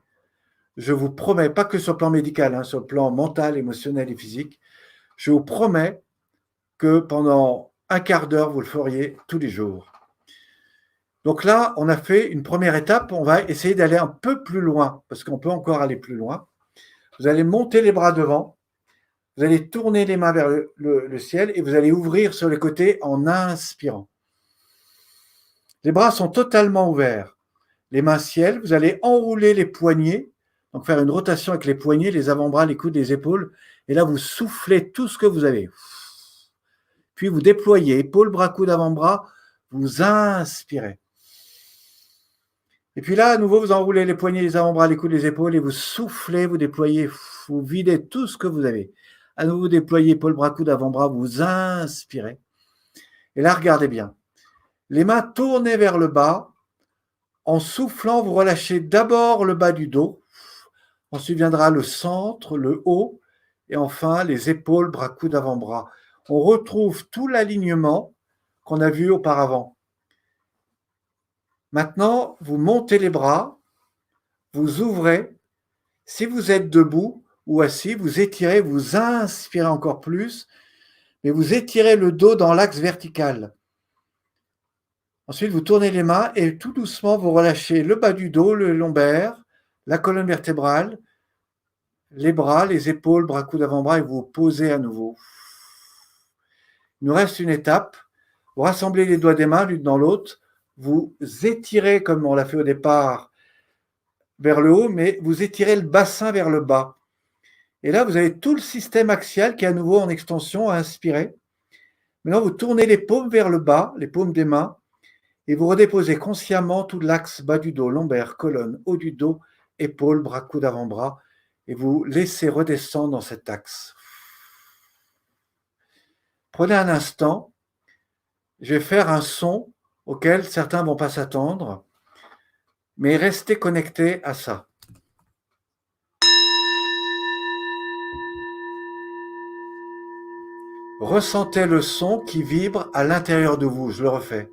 je vous promets, pas que sur le plan médical, sur le plan mental, émotionnel et physique, je vous promets que pendant un quart d'heure, vous le feriez tous les jours. Donc là, on a fait une première étape. On va essayer d'aller un peu plus loin, parce qu'on peut encore aller plus loin. Vous allez monter les bras devant. Vous allez tourner les mains vers le ciel et vous allez ouvrir sur les côtés en inspirant. Les bras sont totalement ouverts. Les mains ciel. Vous allez enrouler les poignets. Donc faire une rotation avec les poignets, les avant-bras, les coudes, les épaules. Et là, vous soufflez tout ce que vous avez. Puis vous déployez épaules, bras, coudes, avant-bras. Vous inspirez. Et puis là, à nouveau, vous enroulez les poignets, les avant-bras, les coudes, les épaules et vous soufflez, vous déployez, vous videz tout ce que vous avez. À nouveau, vous déployez épaules, bras, coudes, avant-bras, vous inspirez. Et là, regardez bien. Les mains tournées vers le bas. En soufflant, vous relâchez d'abord le bas du dos. Ensuite viendra le centre, le haut. Et enfin, les épaules, bras, coudes, avant-bras. On retrouve tout l'alignement qu'on a vu auparavant. Maintenant, vous montez les bras, vous ouvrez. Si vous êtes debout ou assis, vous étirez, vous inspirez encore plus, mais vous étirez le dos dans l'axe vertical. Ensuite, vous tournez les mains et tout doucement, vous relâchez le bas du dos, le lombaire, la colonne vertébrale, les bras, les épaules, bras, coudes, avant-bras et vous posez à nouveau. Il nous reste une étape. Vous rassemblez les doigts des mains l'une dans l'autre. Vous étirez, comme on l'a fait au départ, vers le haut, mais vous étirez le bassin vers le bas. Et là, vous avez tout le système axial qui est à nouveau en extension à inspirer. Maintenant, vous tournez les paumes vers le bas, les paumes des mains, et vous redéposez consciemment tout l'axe bas du dos, lombaire, colonne, haut du dos, épaules, bras, coudes, avant-bras, et vous laissez redescendre dans cet axe. Prenez un instant, je vais faire un son auquel certains ne vont pas s'attendre, mais restez connectés à ça. Ressentez le son qui vibre à l'intérieur de vous. Je le refais.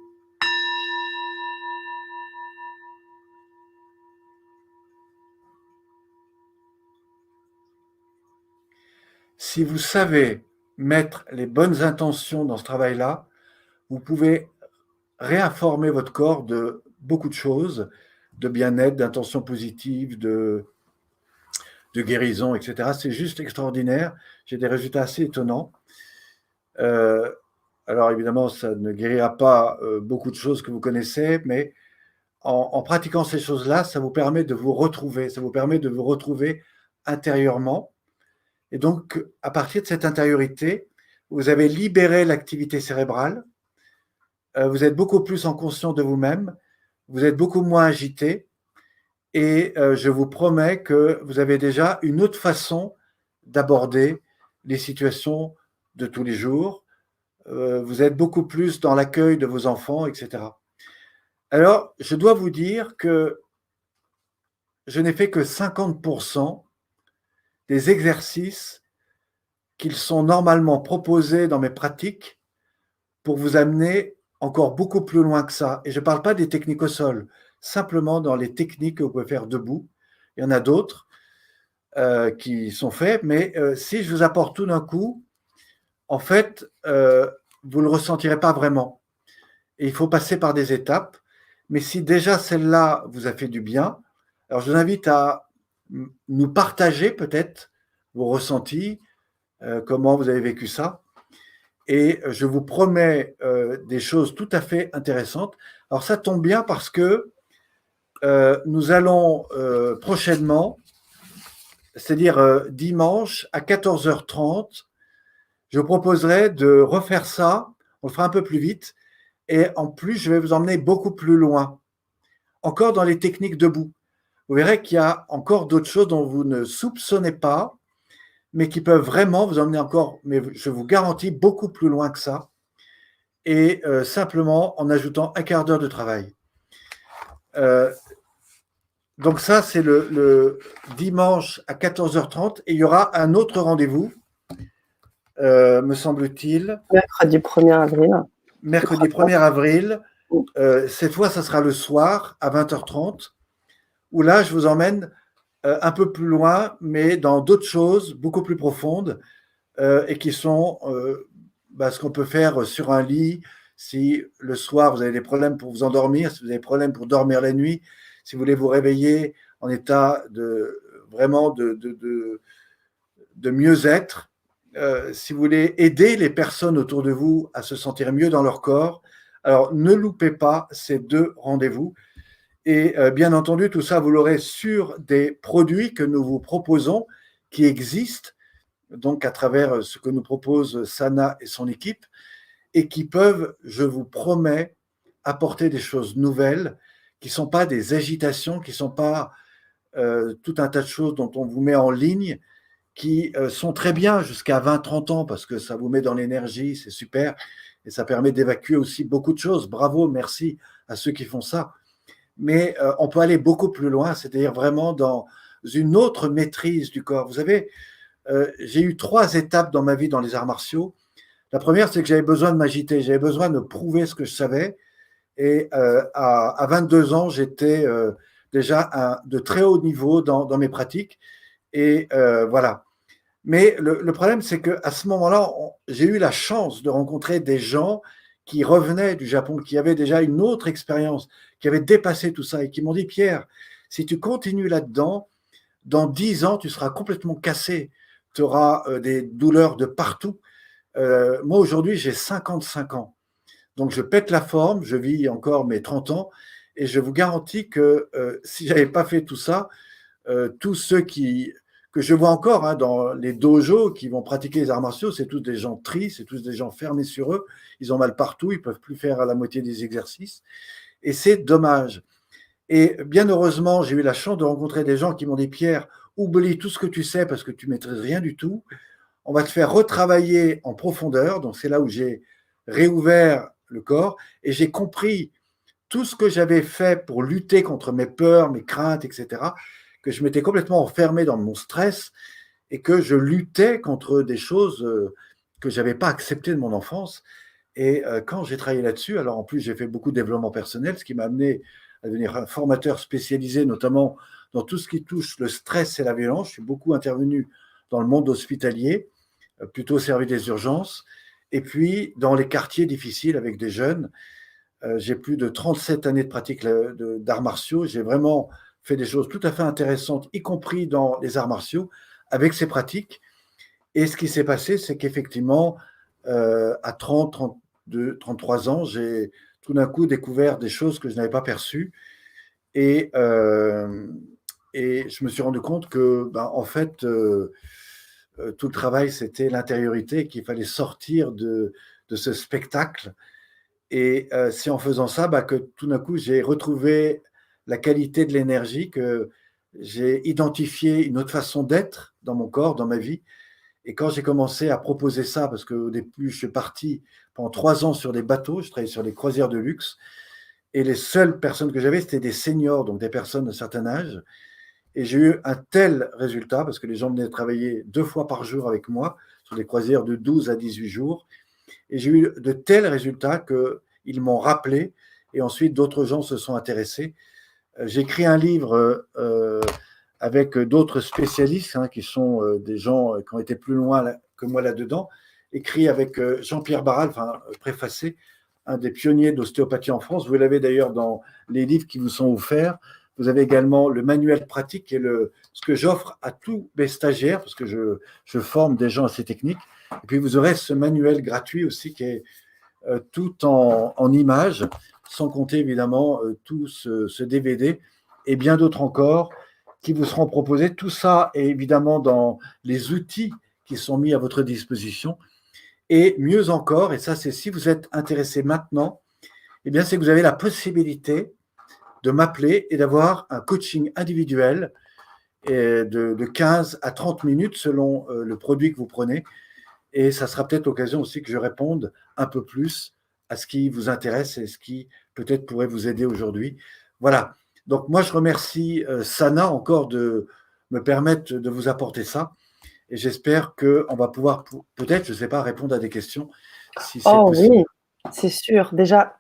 Si vous savez mettre les bonnes intentions dans ce travail-là, vous pouvez réinformer votre corps de beaucoup de choses, de bien-être, d'intentions positives, de guérison, etc. C'est juste extraordinaire. J'ai des résultats assez étonnants. Alors évidemment, ça ne guérira pas beaucoup de choses que vous connaissez, mais en pratiquant ces choses-là, ça vous permet de vous retrouver, ça vous permet de vous retrouver intérieurement. Et donc, à partir de cette intériorité, vous avez libéré l'activité cérébrale, vous êtes beaucoup plus en conscience de vous-même, vous êtes beaucoup moins agité, et je vous promets que vous avez déjà une autre façon d'aborder les situations de tous les jours. Vous êtes beaucoup plus dans l'accueil de vos enfants, etc. Alors, je dois vous dire que je n'ai fait que 50% des exercices qui sont normalement proposés dans mes pratiques pour vous amener encore beaucoup plus loin que ça. Et je ne parle pas des techniques au sol, simplement dans les techniques que vous pouvez faire debout. Il y en a d'autres qui sont faits, mais si je vous apporte tout d'un coup, en fait, vous ne le ressentirez pas vraiment. Et il faut passer par des étapes. Mais si déjà celle-là vous a fait du bien, alors je vous invite à nous partager peut-être vos ressentis, comment vous avez vécu ça. Et je vous promets des choses tout à fait intéressantes. Alors ça tombe bien parce que nous allons prochainement, c'est-à-dire dimanche à 14h30, je vous proposerai de refaire ça. On le fera un peu plus vite. Et en plus, je vais vous emmener beaucoup plus loin, encore dans les techniques debout. Vous verrez qu'il y a encore d'autres choses dont vous ne soupçonnez pas, mais qui peuvent vraiment vous emmener encore, mais je vous garantis, beaucoup plus loin que ça, et simplement en ajoutant un quart d'heure de travail. Donc ça, c'est le dimanche à 14h30, et il y aura un autre rendez-vous, me semble-t-il. Mercredi 1er avril. Mercredi 1er avril. Cette fois, ça sera le soir à 20h30, où là, je vous emmène un peu plus loin, mais dans d'autres choses beaucoup plus profondes et qui sont ce qu'on peut faire sur un lit, Si le soir, vous avez des problèmes pour vous endormir, si vous avez des problèmes pour dormir la nuit, si vous voulez vous réveiller en état de vraiment de mieux-être, si vous voulez aider les personnes autour de vous à se sentir mieux dans leur corps, alors ne loupez pas ces 2 rendez-vous. Et bien entendu, tout ça, vous l'aurez sur des produits que nous vous proposons, qui existent, donc à travers ce que nous propose Sana et son équipe, et qui peuvent, je vous promets, apporter des choses nouvelles, qui ne sont pas des agitations, qui ne sont pas tout un tas de choses dont on vous met en ligne, qui sont très bien jusqu'à 20-30 ans, parce que ça vous met dans l'énergie, c'est super, et ça permet d'évacuer aussi beaucoup de choses. Bravo, merci à ceux qui font ça. Mais on peut aller beaucoup plus loin, c'est-à-dire vraiment dans une autre maîtrise du corps. Vous savez, j'ai eu 3 étapes dans ma vie dans les arts martiaux. La première, c'est que j'avais besoin de m'agiter, j'avais besoin de prouver ce que je savais. Et à 22 ans, j'étais déjà de très haut niveau dans mes pratiques. Et voilà. Mais le problème, c'est qu'à ce moment-là, j'ai eu la chance de rencontrer des gens qui revenaient du Japon, qui avaient déjà une autre expérience, qui avaient dépassé tout ça et qui m'ont dit, Pierre, si tu continues là-dedans, dans 10 ans, tu seras complètement cassé. Tu auras des douleurs de partout. Moi, aujourd'hui, j'ai 55 ans. Donc, je pète la forme, je vis encore mes 30 ans, et je vous garantis que si je n'avais pas fait tout ça, tous ceux que je vois encore dans les dojos qui vont pratiquer les arts martiaux, c'est tous des gens tristes, c'est tous des gens fermés sur eux, ils ont mal partout, ils ne peuvent plus faire à la moitié des exercices, et c'est dommage. Et bien heureusement, j'ai eu la chance de rencontrer des gens qui m'ont dit, Pierre, oublie tout ce que tu sais parce que tu ne maîtrises rien du tout, on va te faire retravailler en profondeur, donc c'est là où j'ai réouvert le corps, et j'ai compris tout ce que j'avais fait pour lutter contre mes peurs, mes craintes, etc., que je m'étais complètement enfermé dans mon stress et que je luttais contre des choses que je n'avais pas acceptées de mon enfance. Et quand j'ai travaillé là-dessus, alors en plus j'ai fait beaucoup de développement personnel, ce qui m'a amené à devenir un formateur spécialisé, notamment dans tout ce qui touche le stress et la violence. Je suis beaucoup intervenu dans le monde hospitalier, plutôt au service des urgences, et puis dans les quartiers difficiles avec des jeunes. J'ai plus de 37 années de pratique d'arts martiaux. J'ai vraiment fait des choses tout à fait intéressantes, y compris dans les arts martiaux, avec ces pratiques. Et ce qui s'est passé, c'est qu'effectivement, à 30, 32, 33 ans, j'ai tout d'un coup découvert des choses que je n'avais pas perçues. Et, et je me suis rendu compte que, en fait, tout le travail, c'était l'intériorité, qu'il fallait sortir de ce spectacle. Et c'est en faisant ça que tout d'un coup, j'ai retrouvé la qualité de l'énergie, que j'ai identifié une autre façon d'être dans mon corps, dans ma vie. Et quand j'ai commencé à proposer ça, parce qu'au début, je suis parti pendant 3 ans sur des bateaux, je travaillais sur les croisières de luxe, et les seules personnes que j'avais, c'était des seniors, donc des personnes d'un certain âge. Et j'ai eu un tel résultat, parce que les gens venaient travailler 2 fois par jour avec moi, sur des croisières de 12 à 18 jours. Et j'ai eu de tels résultats qu'ils m'ont rappelé, et ensuite d'autres gens se sont intéressés. J'ai écrit un livre avec d'autres spécialistes, qui sont des gens qui ont été plus loin que moi là-dedans, écrit avec Jean-Pierre Barral, préfacé, un des pionniers d'ostéopathie en France. Vous l'avez d'ailleurs dans les livres qui vous sont offerts. Vous avez également le manuel pratique, qui est ce que j'offre à tous mes stagiaires, parce que je forme des gens à ces techniques. Et puis vous aurez ce manuel gratuit aussi, qui est tout en images, sans compter évidemment tout ce DVD et bien d'autres encore qui vous seront proposés. Tout ça est évidemment dans les outils qui sont mis à votre disposition. Et mieux encore, et ça c'est si vous êtes intéressé maintenant, eh bien c'est que vous avez la possibilité de m'appeler et d'avoir un coaching individuel de 15 à 30 minutes selon le produit que vous prenez. Et ça sera peut-être l'occasion aussi que je réponde un peu plus à ce qui vous intéresse et ce qui peut-être pourrait vous aider aujourd'hui. Voilà. Donc moi, je remercie Sana encore de me permettre de vous apporter ça. Et j'espère qu'on va pouvoir peut-être, je ne sais pas, répondre à des questions si c'est Oh possible. oui, c'est sûr. Déjà,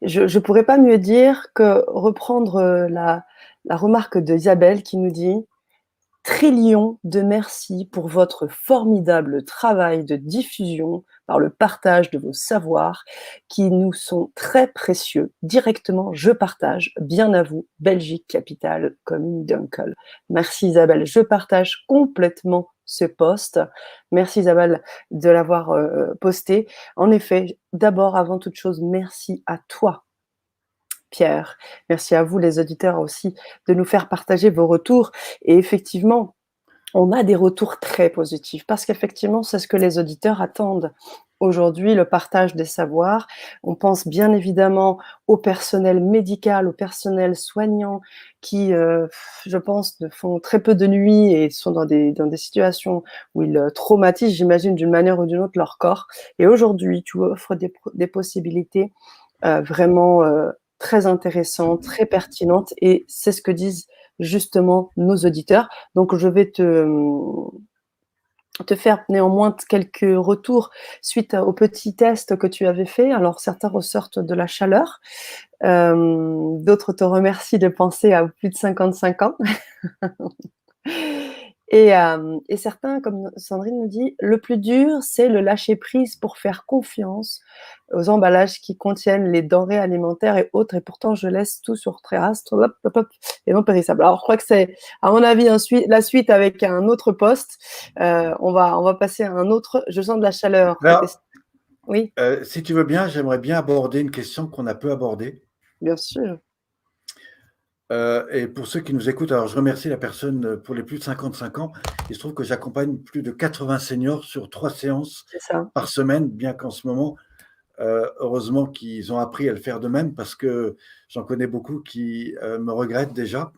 je ne pourrais pas mieux dire que reprendre la remarque d'Isabelle qui nous dit trillions de merci pour votre formidable travail de diffusion par le partage de vos savoirs qui nous sont très précieux. Directement, je partage. Bien à vous, Belgique, capitale, commune d'Uncle. Merci Isabelle. Je partage complètement ce post. Merci Isabelle de l'avoir posté. En effet, d'abord, avant toute chose, merci à toi, Pierre. Merci à vous, les auditeurs aussi, de nous faire partager vos retours. Et effectivement, on a des retours très positifs parce qu'effectivement, c'est ce que les auditeurs attendent. Aujourd'hui, le partage des savoirs, on pense bien évidemment au personnel médical, au personnel soignant qui, je pense, font très peu de nuit et sont dans des situations où ils traumatisent, j'imagine, d'une manière ou d'une autre leur corps. Et aujourd'hui, tu offres des possibilités vraiment très intéressantes, très pertinentes et c'est ce que disent justement nos auditeurs. Donc je vais te faire néanmoins quelques retours suite au petit test que tu avais fait. Alors certains ressortent de la chaleur, d'autres te remercient de penser à plus de 55 ans. Et certains, comme Sandrine nous dit, le plus dur, c'est le lâcher prise pour faire confiance aux emballages qui contiennent les denrées alimentaires et autres. Et pourtant, je laisse tout sur terrasse, hop, hop, hop, et non périssable. Alors, je crois que c'est, à mon avis, la suite avec un autre poste. On va passer à un autre. Je sens de la chaleur. Alors, Oui, si tu veux bien, j'aimerais bien aborder une question qu'on a peu abordée. bien sûr. Et pour ceux qui nous écoutent, alors je remercie la personne pour les plus de 55 ans. Il se trouve que j'accompagne plus de 80 seniors sur 3 séances C'est ça. par semaine, bien qu'en ce moment, heureusement qu'ils ont appris à le faire de même parce que j'en connais beaucoup qui me regrettent déjà.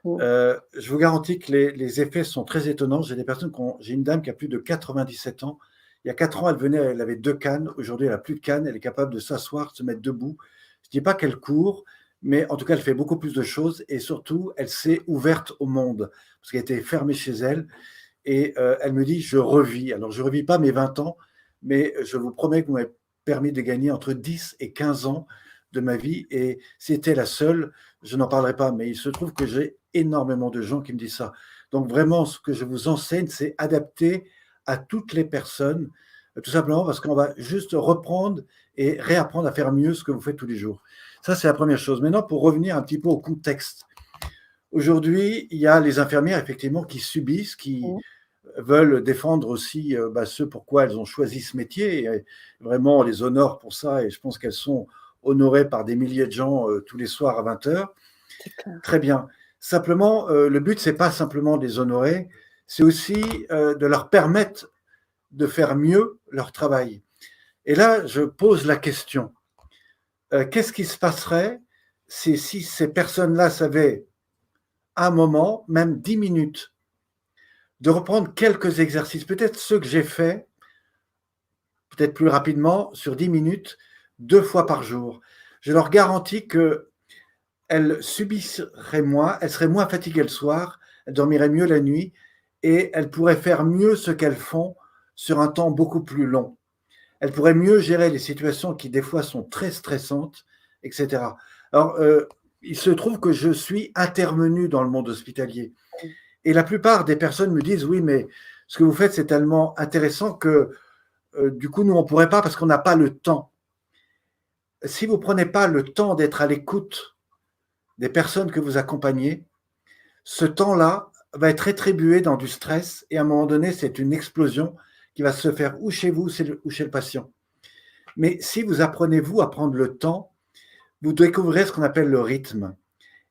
Mm. Je vous garantis que les effets sont très étonnants. J'ai une dame qui a plus de 97 ans. Il y a 4 ans, elle venait, elle avait 2 cannes. Aujourd'hui, elle n'a plus de cannes. Elle est capable de s'asseoir, de se mettre debout. Je ne dis pas qu'elle court, mais en tout cas, elle fait beaucoup plus de choses et surtout, elle s'est ouverte au monde parce qu'elle était fermée chez elle. Et elle me dit, je revis. Alors, je ne revis pas mes 20 ans, mais je vous promets que vous m'avez permis de gagner entre 10 et 15 ans de ma vie. Et c'était la seule, je n'en parlerai pas, mais il se trouve que j'ai énormément de gens qui me disent ça. Donc, vraiment, ce que je vous enseigne, c'est adapter à toutes les personnes, tout simplement parce qu'on va juste reprendre et réapprendre à faire mieux ce que vous faites tous les jours. Ça, c'est la première chose. Maintenant, pour revenir un petit peu au contexte. Aujourd'hui, il y a les infirmières, effectivement, qui subissent, qui Mm. veulent défendre aussi ce pourquoi elles ont choisi ce métier. Et vraiment, on les honore pour ça et je pense qu'elles sont honorées par des milliers de gens tous les soirs à 20 heures. C'est clair. Très bien. Simplement, le but, c'est pas simplement de les honorer, c'est aussi de leur permettre de faire mieux leur travail. Et là, je pose la question, qu'est-ce qui se passerait si ces personnes-là savaient à un moment, même 10 minutes, de reprendre quelques exercices, peut-être ceux que j'ai faits, peut-être plus rapidement, sur 10 minutes, 2 fois par jour. Je leur garantis qu'elles subisseraient moins, elles seraient moins fatiguées le soir, elles dormiraient mieux la nuit et elles pourraient faire mieux ce qu'elles font sur un temps beaucoup plus long. Elles pourraient mieux gérer les situations qui, des fois, sont très stressantes, etc. Alors, il se trouve que je suis intervenu dans le monde hospitalier. Et la plupart des personnes me disent, oui, mais ce que vous faites, c'est tellement intéressant que du coup, nous, on ne pourrait pas parce qu'on n'a pas le temps. Si vous ne prenez pas le temps d'être à l'écoute des personnes que vous accompagnez, ce temps-là va être rétribué dans du stress et à un moment donné, c'est une explosion qui va se faire ou chez vous ou chez le patient. Mais si vous apprenez, vous, à prendre le temps, vous découvrirez ce qu'on appelle le rythme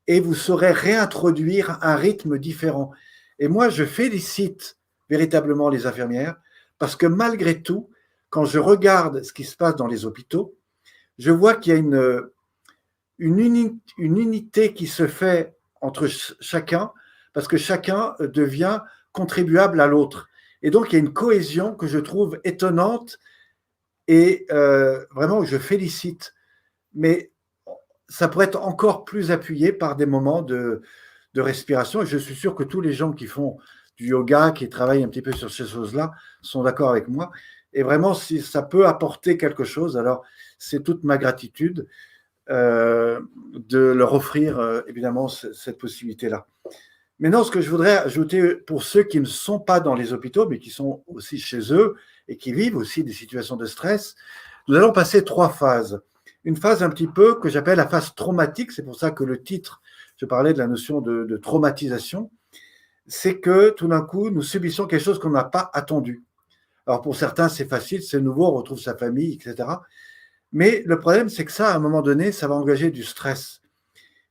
et vous saurez réintroduire un rythme différent. Et moi, je félicite véritablement les infirmières parce que malgré tout, quand je regarde ce qui se passe dans les hôpitaux, je vois qu'il y a une unité qui se fait entre chacun parce que chacun devient contribuable à l'autre. Et donc, il y a une cohésion que je trouve étonnante et vraiment, je félicite. Mais ça pourrait être encore plus appuyé par des moments de respiration. Et je suis sûr que tous les gens qui font du yoga, qui travaillent un petit peu sur ces choses-là, sont d'accord avec moi. Et vraiment, si ça peut apporter quelque chose, alors c'est toute ma gratitude de leur offrir évidemment cette possibilité-là. Maintenant, ce que je voudrais ajouter pour ceux qui ne sont pas dans les hôpitaux, mais qui sont aussi chez eux et qui vivent aussi des situations de stress, nous allons passer 3 phases. Une phase un petit peu que j'appelle la phase traumatique, c'est pour ça que le titre, je parlais de la notion de traumatisation, c'est que tout d'un coup, nous subissons quelque chose qu'on n'a pas attendu. Alors pour certains, c'est facile, c'est nouveau, on retrouve sa famille, etc. Mais le problème, c'est que ça, à un moment donné, ça va engager du stress.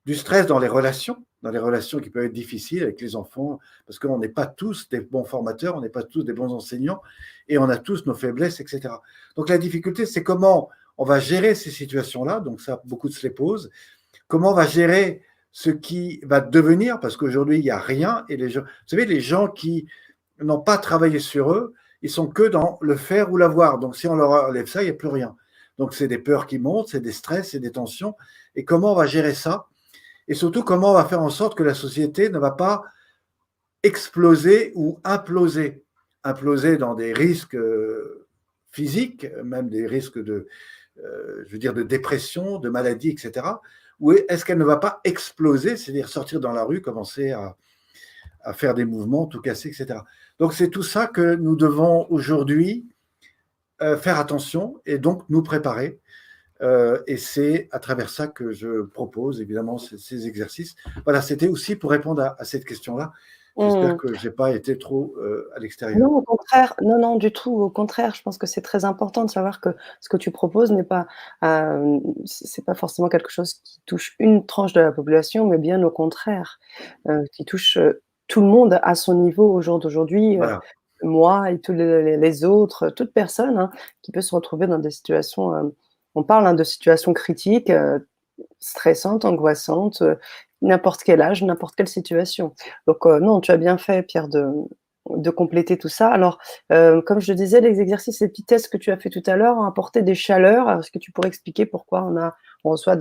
Du stress dans les relations qui peuvent être difficiles avec les enfants, parce qu'on n'est pas tous des bons formateurs, on n'est pas tous des bons enseignants, et on a tous nos faiblesses, etc. Donc la difficulté, c'est comment on va gérer ces situations-là, donc ça, beaucoup se les posent, comment on va gérer ce qui va devenir, parce qu'aujourd'hui, il n'y a rien, et les gens, vous savez, les gens qui n'ont pas travaillé sur eux, ils sont que dans le faire ou l'avoir, donc si on leur enlève ça, il n'y a plus rien. Donc c'est des peurs qui montent, c'est des stress, c'est des tensions, et comment on va gérer ça? Et surtout, comment on va faire en sorte que la société ne va pas exploser ou imploser. Imploser dans des risques physiques, même des risques je veux dire, de dépression, de maladie, etc. Ou est-ce qu'elle ne va pas exploser, c'est-à-dire sortir dans la rue, commencer à faire des mouvements, tout casser, etc. Donc c'est tout ça que nous devons aujourd'hui faire attention et donc nous préparer. Et c'est à travers ça que je propose évidemment ces exercices. Voilà, c'était aussi pour répondre à cette question-là. J'espère Mmh. que je n'ai pas été trop à l'extérieur. Non, au contraire, non, non, du tout. Au contraire, je pense que c'est très important de savoir que ce que tu proposes n'est pas, c'est pas forcément quelque chose qui touche une tranche de la population, mais bien au contraire, qui touche, tout le monde à son niveau au jour d'aujourd'hui, Voilà. moi et tous les autres, toute personne, hein, qui peut se retrouver dans des situations, on parle, hein, de situations critiques, stressantes, angoissantes, n'importe quel âge, n'importe quelle situation. Donc, non, tu as bien fait, Pierre, de compléter tout ça. Alors, comme je le disais, les exercices, les petits tests que tu as fait tout à l'heure ont apporté des chaleurs. Alors, est-ce que tu pourrais expliquer pourquoi on reçoit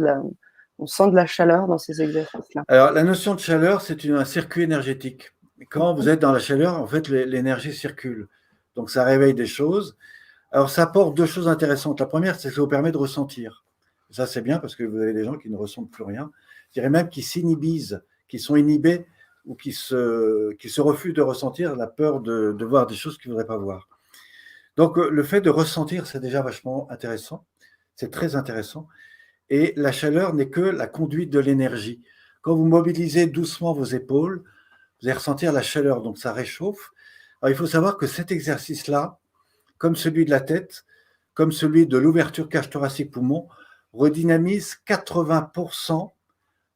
on sent de la chaleur dans ces exercices-là? Alors, la notion de chaleur, c'est un circuit énergétique. Quand vous Mmh. êtes dans la chaleur, en fait, l'énergie circule. Donc, ça réveille des choses. Alors, ça apporte 2 choses intéressantes. La première, c'est que ça vous permet de ressentir. Ça, c'est bien parce que vous avez des gens qui ne ressentent plus rien. Je dirais même qui s'inhibisent, qui sont inhibés ou qui se refusent de ressentir la peur de voir des choses qu'ils ne voudraient pas voir. Donc, le fait de ressentir, c'est déjà vachement intéressant. C'est très intéressant. Et la chaleur n'est que la conduite de l'énergie. Quand vous mobilisez doucement vos épaules, vous allez ressentir la chaleur, donc ça réchauffe. Alors, il faut savoir que cet exercice-là, comme celui de la tête, comme celui de l'ouverture cage thoracique poumon, redynamise 80%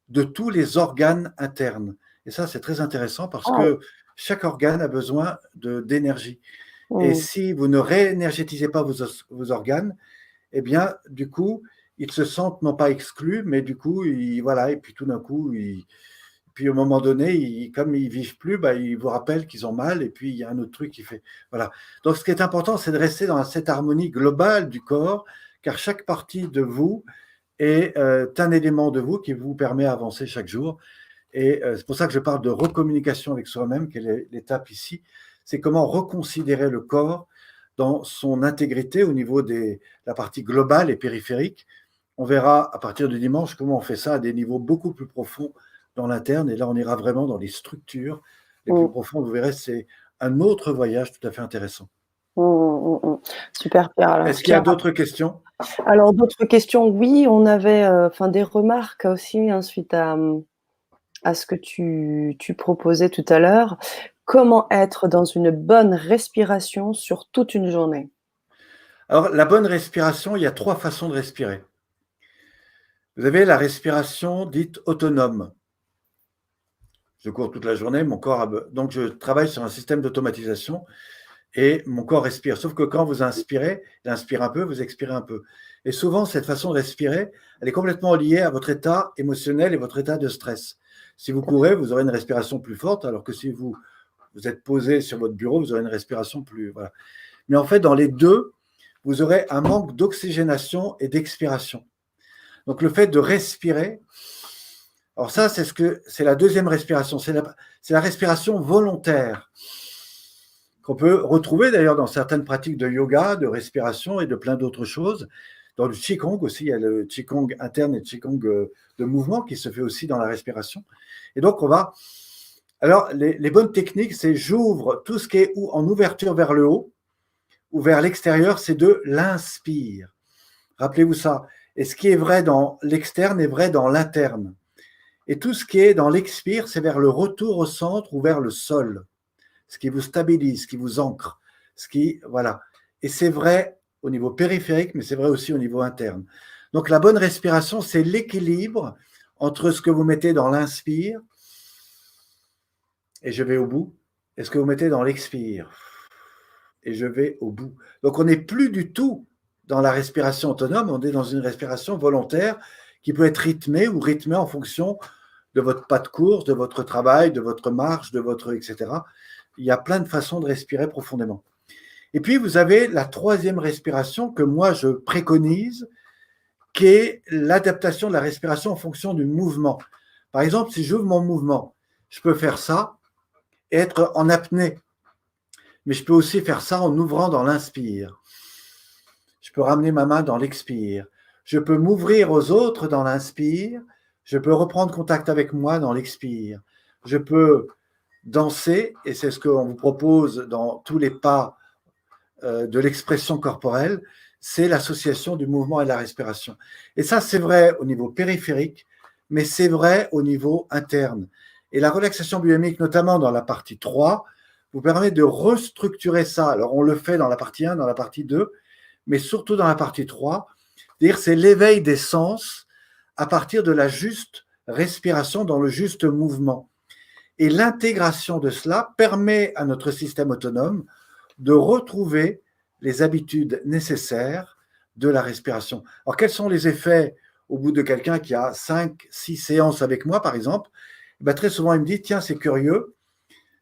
de tous les organes internes. Et ça, c'est très intéressant parce Waouh! que chaque organe a besoin d'énergie. Et Mmh. si vous ne réénergétisez pas vos organes, eh bien, du coup, ils se sentent non pas exclus, mais du coup, voilà, et puis tout d'un coup, puis au moment donné, comme ils vivent plus, bah, ils vous rappellent qu'ils ont mal, et puis il y a un autre truc qui fait. Voilà. Donc, ce qui est important, c'est de rester dans cette harmonie globale du corps, car chaque partie de vous est un élément de vous qui vous permet d'avancer chaque jour. Et c'est pour ça que je parle de recommunication avec soi-même, qui est l'étape ici. C'est comment reconsidérer le corps dans son intégrité au niveau de la partie globale et périphérique. On verra à partir de dimanche comment on fait ça à des niveaux beaucoup plus profonds dans l'interne. Et là, on ira vraiment dans les structures les plus Mmh. profondes. Vous verrez, c'est un autre voyage tout à fait intéressant. Mmh, mmh, mmh. Super, Pierre. Alors, Est-ce qu'il y a Pierre, d'autres questions? alors d'autres questions? Oui, on avait, enfin des remarques aussi, hein, suite à ce que tu proposais tout à l'heure. Comment être dans une bonne respiration sur toute une journée? Alors, la bonne respiration, il y a 3 façons de respirer. Vous avez la respiration dite autonome. Je cours toute la journée, mon corps donc je travaille sur un système d'automatisation et mon corps respire. Sauf que quand vous inspirez, il inspire un peu, vous expirez un peu. Et souvent, cette façon de respirer, elle est complètement liée à votre état émotionnel et votre état de stress. Si vous courez, vous aurez une respiration plus forte, alors que si vous êtes posé sur votre bureau, vous aurez une respiration plus. Voilà. Mais en fait, dans les deux, vous aurez un manque d'oxygénation et d'expiration. Donc, le fait de respirer, alors ça, c'est la deuxième respiration, c'est la respiration volontaire qu'on peut retrouver d'ailleurs dans certaines pratiques de yoga, de respiration et de plein d'autres choses. Dans le Qigong aussi, il y a le Qigong interne et le Qigong de mouvement qui se fait aussi dans la respiration. Et donc, on va Alors, les bonnes techniques, c'est j'ouvre tout ce qui est en ouverture vers le haut ou vers l'extérieur, c'est de l'inspire. Rappelez-vous ça. Et ce qui est vrai dans l'externe est vrai dans l'interne. Et tout ce qui est dans l'expire, c'est vers le retour au centre ou vers le sol. Ce qui vous stabilise, ce qui vous ancre, voilà. Et c'est vrai au niveau périphérique, mais c'est vrai aussi au niveau interne. Donc la bonne respiration, c'est l'équilibre entre ce que vous mettez dans l'inspire, et je vais au bout, et ce que vous mettez dans l'expire, et je vais au bout. Donc on n'est plus du tout dans la respiration autonome, on est dans une respiration volontaire qui peut être rythmée ou rythmée en fonction de votre pas de course, de votre travail, de votre marche, de votre etc. Il y a plein de façons de respirer profondément. Et puis, vous avez la troisième respiration que moi, je préconise, qui est l'adaptation de la respiration en fonction du mouvement. Par exemple, si j'ouvre mon mouvement, je peux faire ça et être en apnée. Mais je peux aussi faire ça en ouvrant dans l'inspire. Je peux ramener ma main dans l'expire. Je peux m'ouvrir aux autres dans l'inspire. Je peux reprendre contact avec moi dans l'expire. Je peux danser, et c'est ce qu'on vous propose dans tous les pas de l'expression corporelle, c'est l'association du mouvement et de la respiration. Et ça, c'est vrai au niveau périphérique, mais c'est vrai au niveau interne. Et la relaxation biomique, notamment dans la partie 3, vous permet de restructurer ça. Alors, on le fait dans la partie 1, dans la partie 2, mais surtout dans la partie 3. C'est-à-dire, c'est l'éveil des sens à partir de la juste respiration dans le juste mouvement. Et l'intégration de cela permet à notre système autonome de retrouver les habitudes nécessaires de la respiration. Alors, quels sont les effets au bout de quelqu'un qui a 5, 6 séances avec moi, par exemple? Très souvent, il me dit, tiens, c'est curieux,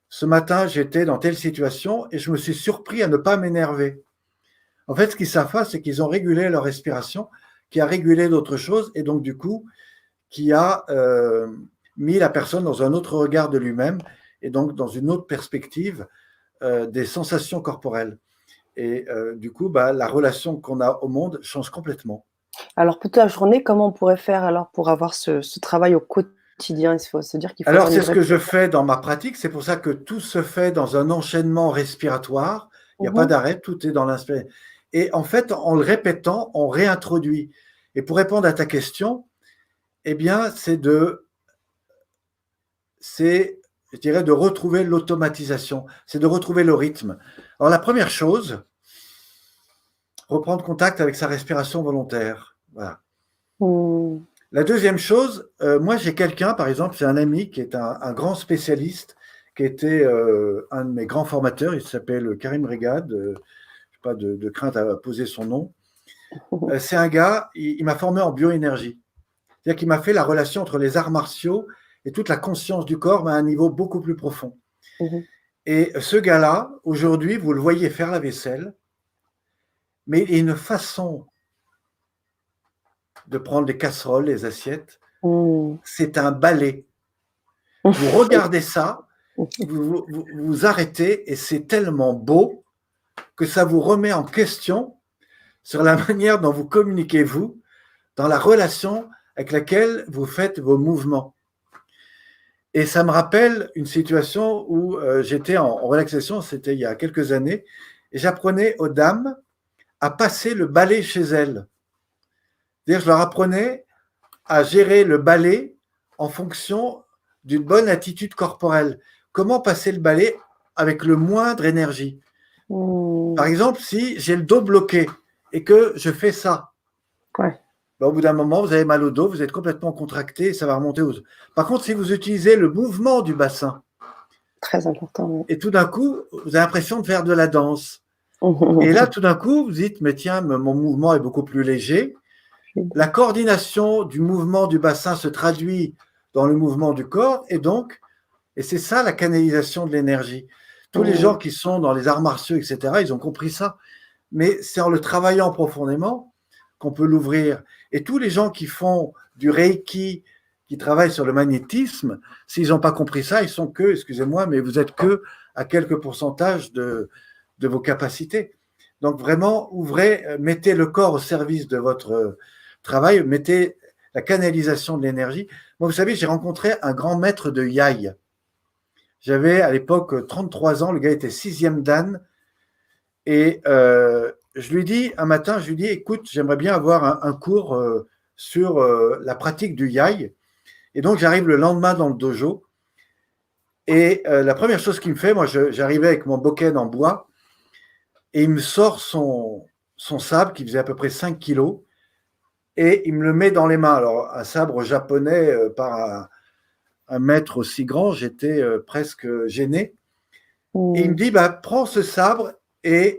ce matin, j'étais dans telle situation et je me suis surpris à ne pas m'énerver. En fait, ce qu'ils savent pas, c'est qu'ils ont régulé leur respiration, qui a régulé d'autres choses, et donc, du coup, qui a mis la personne dans un autre regard de lui-même, et donc dans une autre perspective des sensations corporelles. Et du coup, la relation qu'on a au monde change complètement. Alors pour ta journée, comment on pourrait faire alors pour avoir ce travail au quotidien? Il faut se dire qu'il faut Alors, avoir une c'est ce vraie. que je fais dans ma pratique. C'est pour ça que tout se fait dans un enchaînement respiratoire. Il n'y a pas Mmh. d'arrêt, tout est dans l'inspiration. Et en fait, en le répétant, on réintroduit. Et pour répondre à ta question, eh bien, je dirais, de retrouver l'automatisation, c'est de retrouver le rythme. Alors, la première chose, reprendre contact avec sa respiration volontaire. Voilà. Mmh. La deuxième chose, moi j'ai quelqu'un, par exemple, c'est un ami qui est un grand spécialiste, qui était un de mes grands formateurs, il s'appelle Karim Regad, je n'ai pas de crainte à poser son nom. C'est un gars, il m'a formé en bioénergie. C'est-à-dire qu'il m'a fait la relation entre les arts martiaux et toute la conscience du corps, mais à un niveau beaucoup plus profond. Mmh. Et ce gars-là, aujourd'hui, vous le voyez faire la vaisselle, mais il a une façon de prendre les casseroles, les assiettes, Mmh. c'est un balai. Vous regardez ça, vous arrêtez et c'est tellement beau que ça vous remet en question sur la manière dont vous communiquez, vous, dans la relation avec laquelle vous faites vos mouvements. Et ça me rappelle une situation où j'étais en relaxation, c'était il y a quelques années, et j'apprenais aux dames à passer le balai chez elles. C'est-à-dire, je leur apprenais à gérer le balai en fonction d'une bonne attitude corporelle. Comment passer le balai avec le moindre énergie. Par Mmh. exemple, si j'ai le dos bloqué et que je fais ça, Ouais, au bout d'un moment, vous avez mal au dos, vous êtes complètement contracté et ça va remonter aux. Par contre, si vous utilisez le mouvement du bassin, très important, oui. et tout d'un coup, vous avez l'impression de faire de la danse. Et là, Mmh. tout d'un coup, vous dites, mais tiens, mon mouvement est beaucoup plus léger. La coordination du mouvement du bassin se traduit dans le mouvement du corps, et c'est ça la canalisation de l'énergie. Tous les gens Mmh. qui sont dans les arts martiaux, etc., ils ont compris ça. Mais c'est en le travaillant profondément qu'on peut l'ouvrir. Et tous les gens qui font du Reiki, qui travaillent sur le magnétisme, s'ils n'ont pas compris ça, ils sont que, excusez-moi, mais vous êtes que à quelques pourcentages de vos capacités. Donc vraiment, ouvrez, mettez le corps au service de votre travail, mettez la canalisation de l'énergie. Moi, vous savez, j'ai rencontré un grand maître de Yai. J'avais à l'époque 33 ans, le gars était 6e dan. Et je lui dis, un matin, je lui dis, écoute, j'aimerais bien avoir un cours sur la pratique du yai. Et donc, j'arrive le lendemain dans le dojo. Et la première chose qu'il me fait, moi, j'arrivais avec mon bokken en bois, et il me sort son sabre qui faisait à peu près 5 kilos, et il me le met dans les mains. Alors, un sabre japonais par un maître aussi grand, j'étais presque gêné. Et il me dit, bah, prends ce sabre et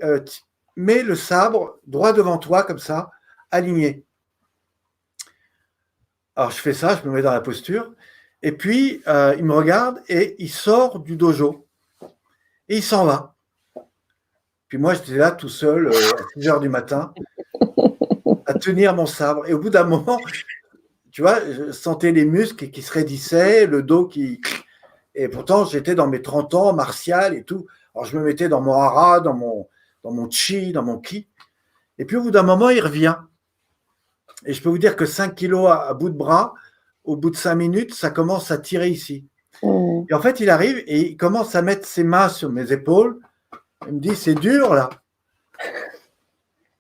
mets le sabre droit devant toi, comme ça, aligné. Alors, je fais ça, je me mets dans la posture. Et puis, il me regarde et il sort du dojo. Et il s'en va. Puis moi, j'étais là tout seul à 6 heures du matin à tenir mon sabre. Et au bout d'un moment, tu vois, je sentais les muscles qui se raidissaient, le dos qui… Et pourtant, j'étais dans mes 30 ans, martial et tout. Alors, je me mettais dans mon hara, dans mon chi, dans mon ki. Et puis, au bout d'un moment, il revient. Et je peux vous dire que 5 kilos à bout de bras, au bout de 5 minutes, ça commence à tirer ici. Et en fait, il arrive et il commence à mettre ses mains sur mes épaules. Il me dit, c'est dur là.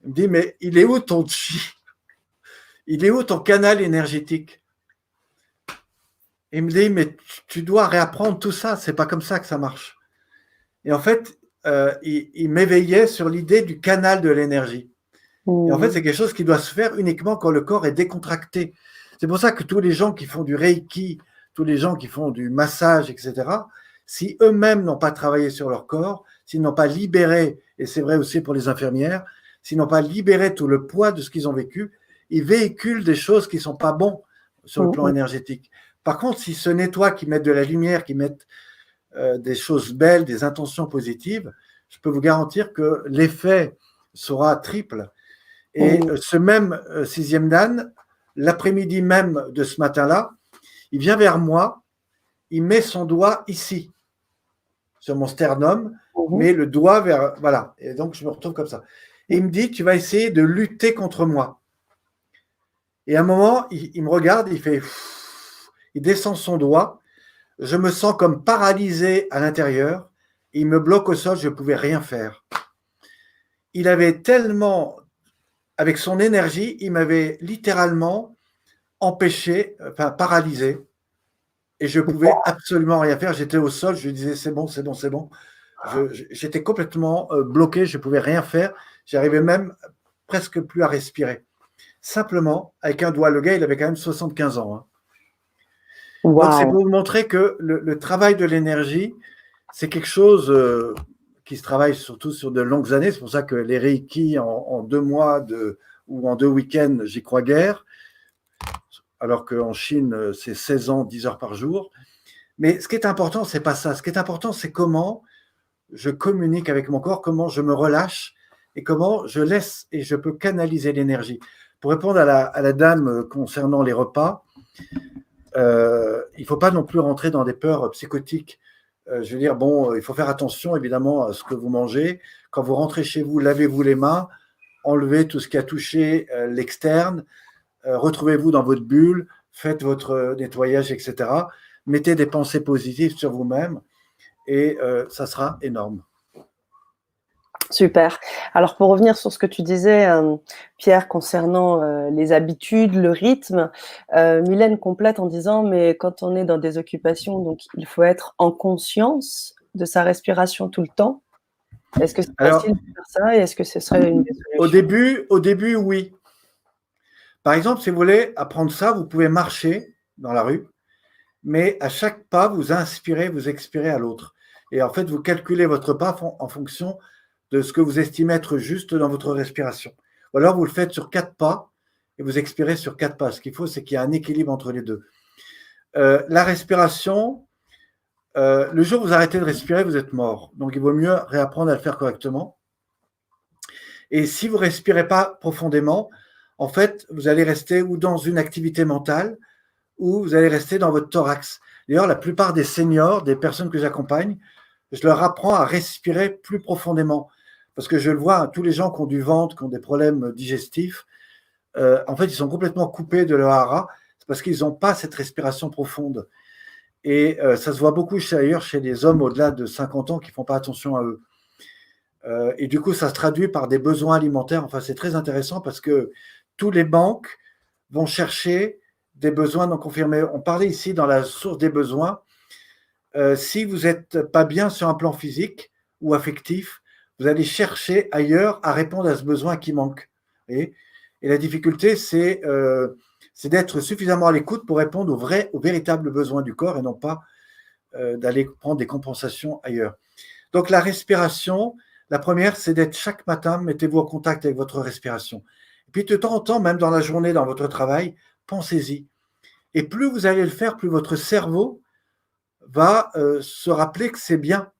Il me dit, mais il est où ton chi? Il est où ton canal énergétique? Il me dit, mais tu dois réapprendre tout ça, c'est pas comme ça que ça marche. Et en fait, il m'éveillait sur l'idée du canal de l'énergie. Et en fait, c'est quelque chose qui doit se faire uniquement quand le corps est décontracté. C'est pour ça que tous les gens qui font du reiki, tous les gens qui font du massage, etc., si eux-mêmes n'ont pas travaillé sur leur corps, s'ils n'ont pas libéré, et c'est vrai aussi pour les infirmières, s'ils n'ont pas libéré tout le poids de ce qu'ils ont vécu, ils véhiculent des choses qui ne sont pas bonnes sur le plan énergétique. Par contre, si ce n'est toi qui mettent de la lumière, qui mettent des choses belles, des intentions positives, je peux vous garantir que l'effet sera triple. Et ce même 6e dan, l'après-midi même de ce matin-là, il vient vers moi, il met son doigt ici, sur mon sternum, met le doigt vers… Voilà, et donc je me retrouve comme ça. Et il me dit, tu vas essayer de lutter contre moi. Et à un moment, il me regarde, il fait… Il descend son doigt, je me sens comme paralysé à l'intérieur, il me bloque au sol, je ne pouvais rien faire. Il avait tellement… Avec son énergie, il m'avait littéralement empêché, enfin paralysé, et je ne pouvais absolument rien faire. J'étais au sol, je disais c'est bon, c'est bon, c'est bon. J'étais complètement bloqué, je ne pouvais rien faire. J'arrivais même presque plus à respirer. Simplement, avec un doigt, le gars, il avait quand même 75 ans. Hein. Wow. Donc, c'est pour vous montrer que le travail de l'énergie, c'est quelque chose qui se travaille surtout sur de longues années. C'est pour ça que les Reiki en 2 mois ou en 2 week-ends, j'y crois guère. Alors qu'en Chine, c'est 16 ans, 10 heures par jour. Mais ce qui est important, c'est pas ça. Ce qui est important, c'est comment je communique avec mon corps, comment je me relâche et comment je laisse et je peux canaliser l'énergie. Pour répondre à la dame concernant les repas, il ne faut pas non plus rentrer dans des peurs psychotiques. Je veux dire, bon, il faut faire attention évidemment à ce que vous mangez. Quand vous rentrez chez vous, lavez-vous les mains, enlevez tout ce qui a touché l'externe, retrouvez-vous dans votre bulle, faites votre nettoyage, etc. Mettez des pensées positives sur vous-même et ça sera énorme. Super. Alors pour revenir sur ce que tu disais, Pierre, concernant les habitudes, le rythme, Mylène complète en disant, mais quand on est dans des occupations, donc il faut être en conscience de sa respiration tout le temps. Est-ce que c'est facile de faire ça et est-ce que ce serait une des solutions? Au début, oui. Par exemple, si vous voulez apprendre ça, vous pouvez marcher dans la rue, mais à chaque pas, vous inspirez, vous expirez à l'autre. Et en fait, vous calculez votre pas en fonction de ce que vous estimez être juste dans votre respiration. Ou alors, vous le faites sur 4 pas et vous expirez sur 4 pas. Ce qu'il faut, c'est qu'il y ait un équilibre entre les deux. La respiration, le jour où vous arrêtez de respirer, vous êtes mort. Donc, il vaut mieux réapprendre à le faire correctement. Et si vous ne respirez pas profondément, en fait, vous allez rester ou dans une activité mentale ou vous allez rester dans votre thorax. D'ailleurs, la plupart des seniors, des personnes que j'accompagne, je leur apprends à respirer plus profondément. Parce que je le vois, tous les gens qui ont du ventre, qui ont des problèmes digestifs, en fait, ils sont complètement coupés de leur hara, c'est parce qu'ils n'ont pas cette respiration profonde. Et ça se voit beaucoup d'ailleurs chez les hommes au-delà de 50 ans qui ne font pas attention à eux. Et du coup, ça se traduit par des besoins alimentaires. Enfin, c'est très intéressant parce que tous les banques vont chercher des besoins non confirmés. On parlait ici dans la source des besoins. Si vous n'êtes pas bien sur un plan physique ou affectif, vous allez chercher ailleurs à répondre à ce besoin qui manque. Et la difficulté, c'est d'être suffisamment à l'écoute pour répondre aux véritables besoins du corps et non pas d'aller prendre des compensations ailleurs. Donc la respiration, la première, c'est d'être chaque matin, mettez-vous en contact avec votre respiration. Et puis de temps en temps, même dans la journée, dans votre travail, pensez-y. Et plus vous allez le faire, plus votre cerveau va se rappeler que c'est bien.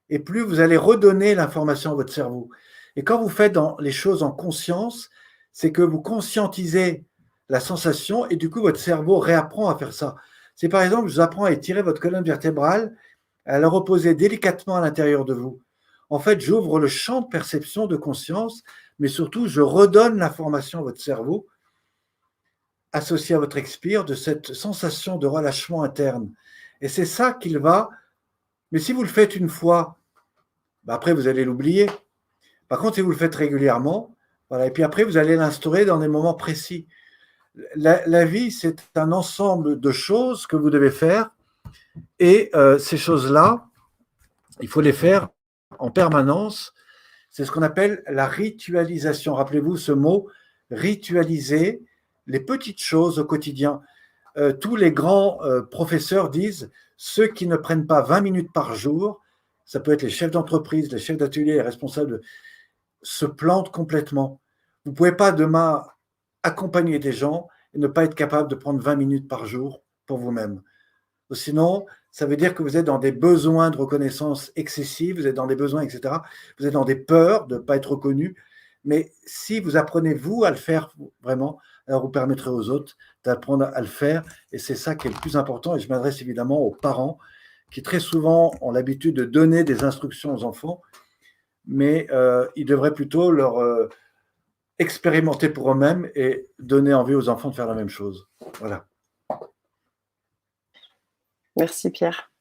Et plus vous allez redonner l'information à votre cerveau. Et quand vous faites les choses en conscience, c'est que vous conscientisez la sensation et du coup, votre cerveau réapprend à faire ça. C'est par exemple, je vous apprends à étirer votre colonne vertébrale, à la reposer délicatement à l'intérieur de vous. En fait, j'ouvre le champ de perception, de conscience, mais surtout, je redonne l'information à votre cerveau associée à votre expire de cette sensation de relâchement interne. Et c'est ça qu'il va. Mais si vous le faites une fois, après, vous allez l'oublier. Par contre, si vous le faites régulièrement, voilà, et puis après, vous allez l'instaurer dans des moments précis. La vie, c'est un ensemble de choses que vous devez faire. Et ces choses-là, il faut les faire en permanence. C'est ce qu'on appelle la ritualisation. Rappelez-vous ce mot, ritualiser les petites choses au quotidien. Tous les grands professeurs disent, ceux qui ne prennent pas 20 minutes par jour, ça peut être les chefs d'entreprise, les chefs d'atelier, les responsables, se plantent complètement. Vous ne pouvez pas demain accompagner des gens et ne pas être capable de prendre 20 minutes par jour pour vous-même. Sinon, ça veut dire que vous êtes dans des besoins de reconnaissance excessifs, vous êtes dans des besoins, etc. Vous êtes dans des peurs de ne pas être reconnu. Mais si vous apprenez, vous, à le faire vraiment, alors vous permettrez aux autres d'apprendre à le faire. Et c'est ça qui est le plus important. Et je m'adresse évidemment aux parents qui très souvent ont l'habitude de donner des instructions aux enfants, mais ils devraient plutôt leur expérimenter pour eux-mêmes et donner envie aux enfants de faire la même chose. Voilà. Merci Pierre.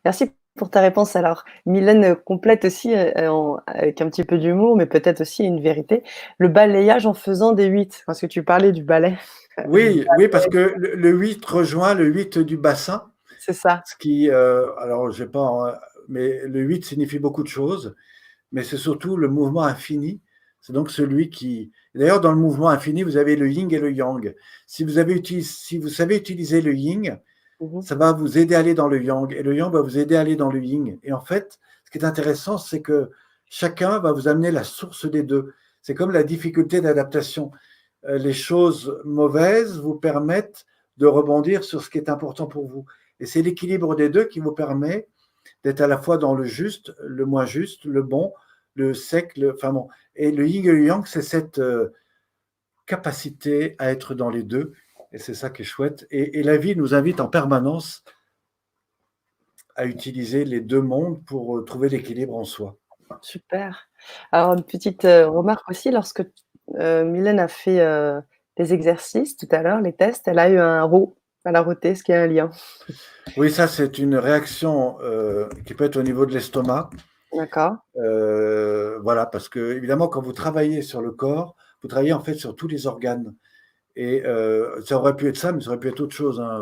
Merci pour ta réponse. Alors, Mylène complète aussi avec un petit peu d'humour, mais peut-être aussi une vérité. Le balayage en faisant des 8, parce que tu parlais du balai. Oui, parce que le 8 rejoint le 8 du bassin. C'est ça. Ce qui, alors, j'ai pas, mais le 8 signifie beaucoup de choses, mais c'est surtout le mouvement infini. C'est donc celui qui. D'ailleurs, dans le mouvement infini, vous avez le yin et le yang. Si vous savez utiliser le yin, ça va vous aider à aller dans le yang, et le yang va vous aider à aller dans le yin. Et en fait, ce qui est intéressant, c'est que chacun va vous amener la source des deux. C'est comme la difficulté d'adaptation. Les choses mauvaises vous permettent de rebondir sur ce qui est important pour vous. Et c'est l'équilibre des deux qui vous permet d'être à la fois dans le juste, le moins juste, le bon, le sec, enfin bon. Et le yin et le yang, c'est cette capacité à être dans les deux. Et c'est ça qui est chouette. Et la vie nous invite en permanence à utiliser les deux mondes pour trouver l'équilibre en soi. Super. Alors, une petite remarque aussi, lorsque Mylène a fait les exercices tout à l'heure, les tests, elle a eu un roux. Elle a roté, ce qui est un lien. Oui, ça, c'est une réaction qui peut être au niveau de l'estomac. D'accord. Voilà, parce que, évidemment, quand vous travaillez sur le corps, vous travaillez en fait sur tous les organes. Et ça aurait pu être ça, mais ça aurait pu être autre chose. Hein.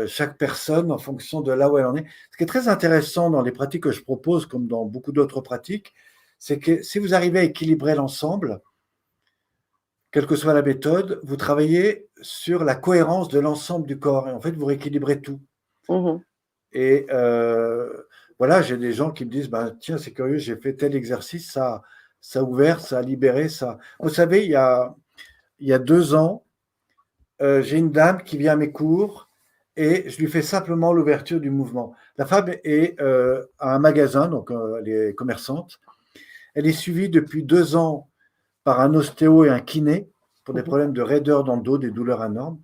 Chaque personne, en fonction de là où elle en est. Ce qui est très intéressant dans les pratiques que je propose, comme dans beaucoup d'autres pratiques, c'est que si vous arrivez à équilibrer l'ensemble, quelle que soit la méthode, vous travaillez sur la cohérence de l'ensemble du corps. Et en fait, vous rééquilibrez tout. Mmh. Et voilà, j'ai des gens qui me disent, bah, tiens, c'est curieux, j'ai fait tel exercice, ça a ouvert, ça a libéré, ça. Vous savez, il y a 2 ans, j'ai une dame qui vient à mes cours et je lui fais simplement l'ouverture du mouvement. La femme est à un magasin, donc elle est commerçante. Elle est suivie depuis 2 ans par un ostéo et un kiné pour des problèmes de raideur dans le dos, des douleurs énormes.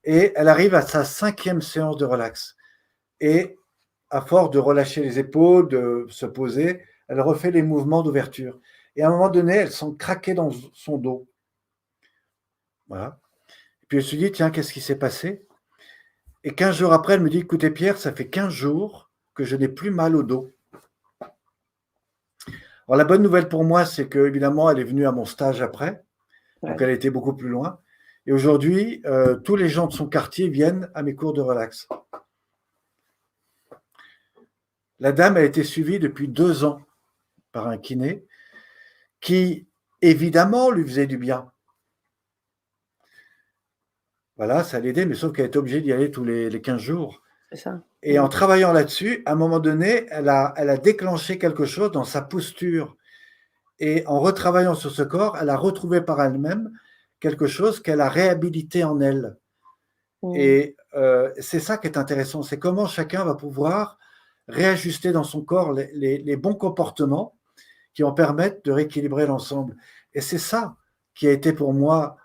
Et elle arrive à sa 5e séance de relax. Et à force de relâcher les épaules, de se poser, elle refait les mouvements d'ouverture. Et à un moment donné, elle sent craquer dans son dos. Voilà. Et puis elle se dit, tiens, qu'est-ce qui s'est passé? Et 15 jours après, elle me dit, écoutez Pierre, ça fait 15 jours que je n'ai plus mal au dos. Alors la bonne nouvelle pour moi, c'est que évidemment, elle est venue à mon stage après, donc Ouais, elle était beaucoup plus loin. Et aujourd'hui, tous les gens de son quartier viennent à mes cours de relax. La dame a été suivie depuis 2 ans par un kiné qui, évidemment, lui faisait du bien. Voilà, ça l'aidait, mais sauf qu'elle était obligée d'y aller tous les 15 jours. c'est ça. Et en travaillant là-dessus, à un moment donné, elle a déclenché quelque chose dans sa posture. Et en retravaillant sur ce corps, elle a retrouvé par elle-même quelque chose qu'elle a réhabilité en elle. Mmh. Et c'est ça qui est intéressant, c'est comment chacun va pouvoir réajuster dans son corps les bons comportements qui en permettent de rééquilibrer l'ensemble. Et c'est ça qui a été pour moi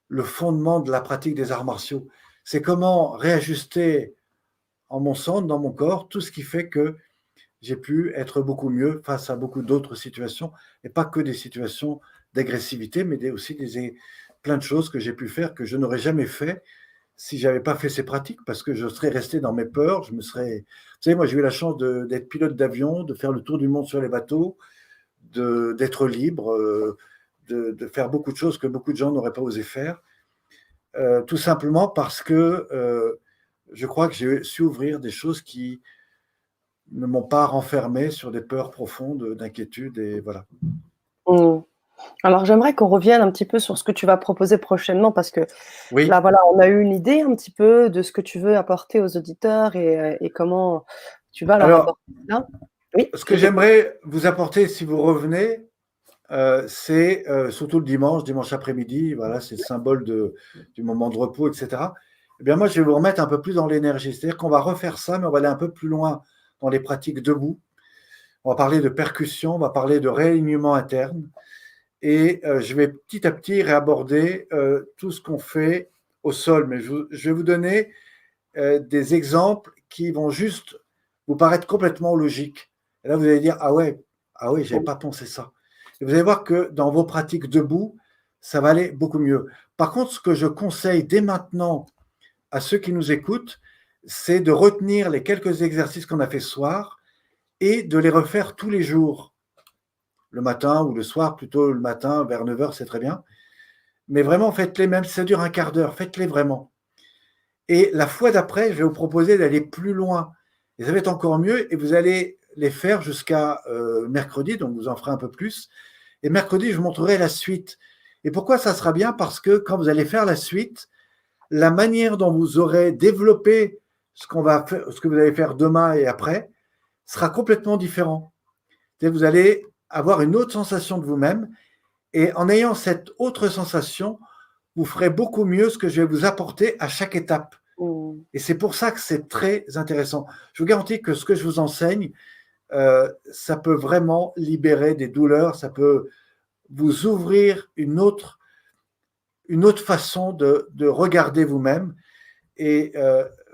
le fondement de la pratique des arts martiaux. C'est comment réajuster en mon centre, dans mon corps, tout ce qui fait que j'ai pu être beaucoup mieux face à beaucoup d'autres situations, et pas que des situations d'agressivité, mais aussi plein de choses que j'ai pu faire que je n'aurais jamais fait si j'avais pas fait ces pratiques, parce que je serais resté dans mes peurs, je me serais... Vous savez, moi j'ai eu la chance d'être pilote d'avion, de faire le tour du monde sur les bateaux, d'être libre, de faire beaucoup de choses que beaucoup de gens n'auraient pas osé faire, tout simplement parce que je crois que j'ai su ouvrir des choses qui ne m'ont pas renfermé sur des peurs profondes d'inquiétude, et voilà. Mmh. Alors j'aimerais qu'on revienne un petit peu sur ce que tu vas proposer prochainement parce que là, Oui, voilà, on a eu une idée un petit peu de ce que tu veux apporter aux auditeurs et comment tu vas leur alors apporter ça. Oui, ce que je t'écoute. j'aimerais vous apporter si vous revenez, c'est surtout le dimanche après-midi, voilà, c'est le symbole du moment de repos, etc. Eh bien, moi, je vais vous remettre un peu plus dans l'énergie. C'est-à-dire qu'on va refaire ça, mais on va aller un peu plus loin dans les pratiques debout. On va parler de percussion, on va parler de réalignement interne. Et je vais petit à petit réaborder tout ce qu'on fait au sol. Mais je vais vous donner des exemples qui vont juste vous paraître complètement logiques. Et là, vous allez dire, ah ouais, j'avais pas pensé ça. Et vous allez voir que dans vos pratiques debout, ça va aller beaucoup mieux. Par contre, ce que je conseille dès maintenant à ceux qui nous écoutent, c'est de retenir les quelques exercices qu'on a fait ce soir et de les refaire tous les jours, le matin ou le soir, plutôt le matin vers 9 heures, c'est très bien. Mais vraiment, faites-les, même si ça dure un quart d'heure, faites-les vraiment. Et la fois d'après, je vais vous proposer d'aller plus loin. Et ça va être encore mieux. Et vous allez les faire jusqu'à mercredi, donc vous en ferez un peu plus. Et mercredi, je vous montrerai la suite. Et pourquoi ça sera bien? Parce que quand vous allez faire la suite, la manière dont vous aurez développé ce ce que vous allez faire demain et après sera complètement différent. Vous allez avoir une autre sensation de vous-même. Et en ayant cette autre sensation, vous ferez beaucoup mieux ce que je vais vous apporter à chaque étape. Mmh. Et c'est pour ça que c'est très intéressant. Je vous garantis que ce que je vous enseigne, ça peut vraiment libérer des douleurs, ça peut vous ouvrir une autre façon de regarder vous-même, et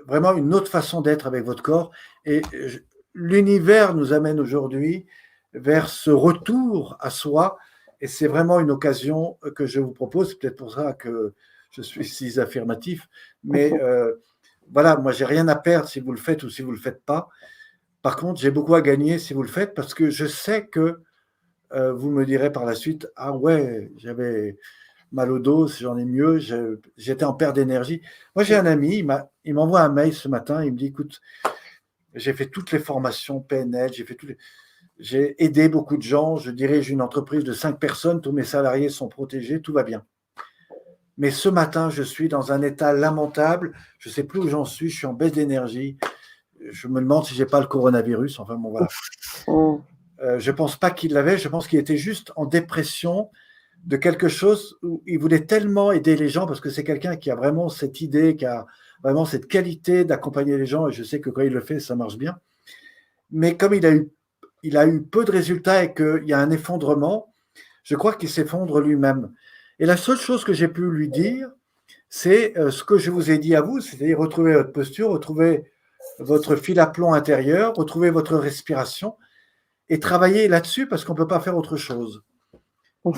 vraiment une autre façon d'être avec votre corps. Et l'univers nous amène aujourd'hui vers ce retour à soi, et c'est vraiment une occasion que je vous propose. C'est peut-être pour ça que je suis si affirmatif, mais voilà, moi j'ai rien à perdre si vous le faites ou si vous le faites pas. Par contre, j'ai beaucoup à gagner si vous le faites, parce que je sais que vous me direz par la suite, ah ouais, j'avais mal au dos, j'en ai mieux, j'étais en perte d'énergie. Moi, j'ai un ami, il m'envoie un mail ce matin, il me dit, écoute, j'ai fait toutes les formations PNL, j'ai aidé beaucoup de gens, je dirige une entreprise de 5 personnes, tous mes salariés sont protégés, tout va bien. Mais ce matin, je suis dans un état lamentable, je ne sais plus où j'en suis, je suis en baisse d'énergie, je me demande si j'ai pas le coronavirus, enfin bon, voilà. Mmh. Je ne pense pas qu'il l'avait, je pense qu'il était juste en dépression de quelque chose où il voulait tellement aider les gens, parce que c'est quelqu'un qui a vraiment cette idée, qui a vraiment cette qualité d'accompagner les gens, et je sais que quand il le fait, ça marche bien. Mais comme il a eu peu de résultats et qu'il y a un effondrement, je crois qu'il s'effondre lui-même. Et la seule chose que j'ai pu lui dire, c'est ce que je vous ai dit à vous, c'est-à-dire retrouver votre posture, retrouver votre fil à plomb intérieur, retrouver votre respiration et travailler là-dessus, parce qu'on ne peut pas faire autre chose.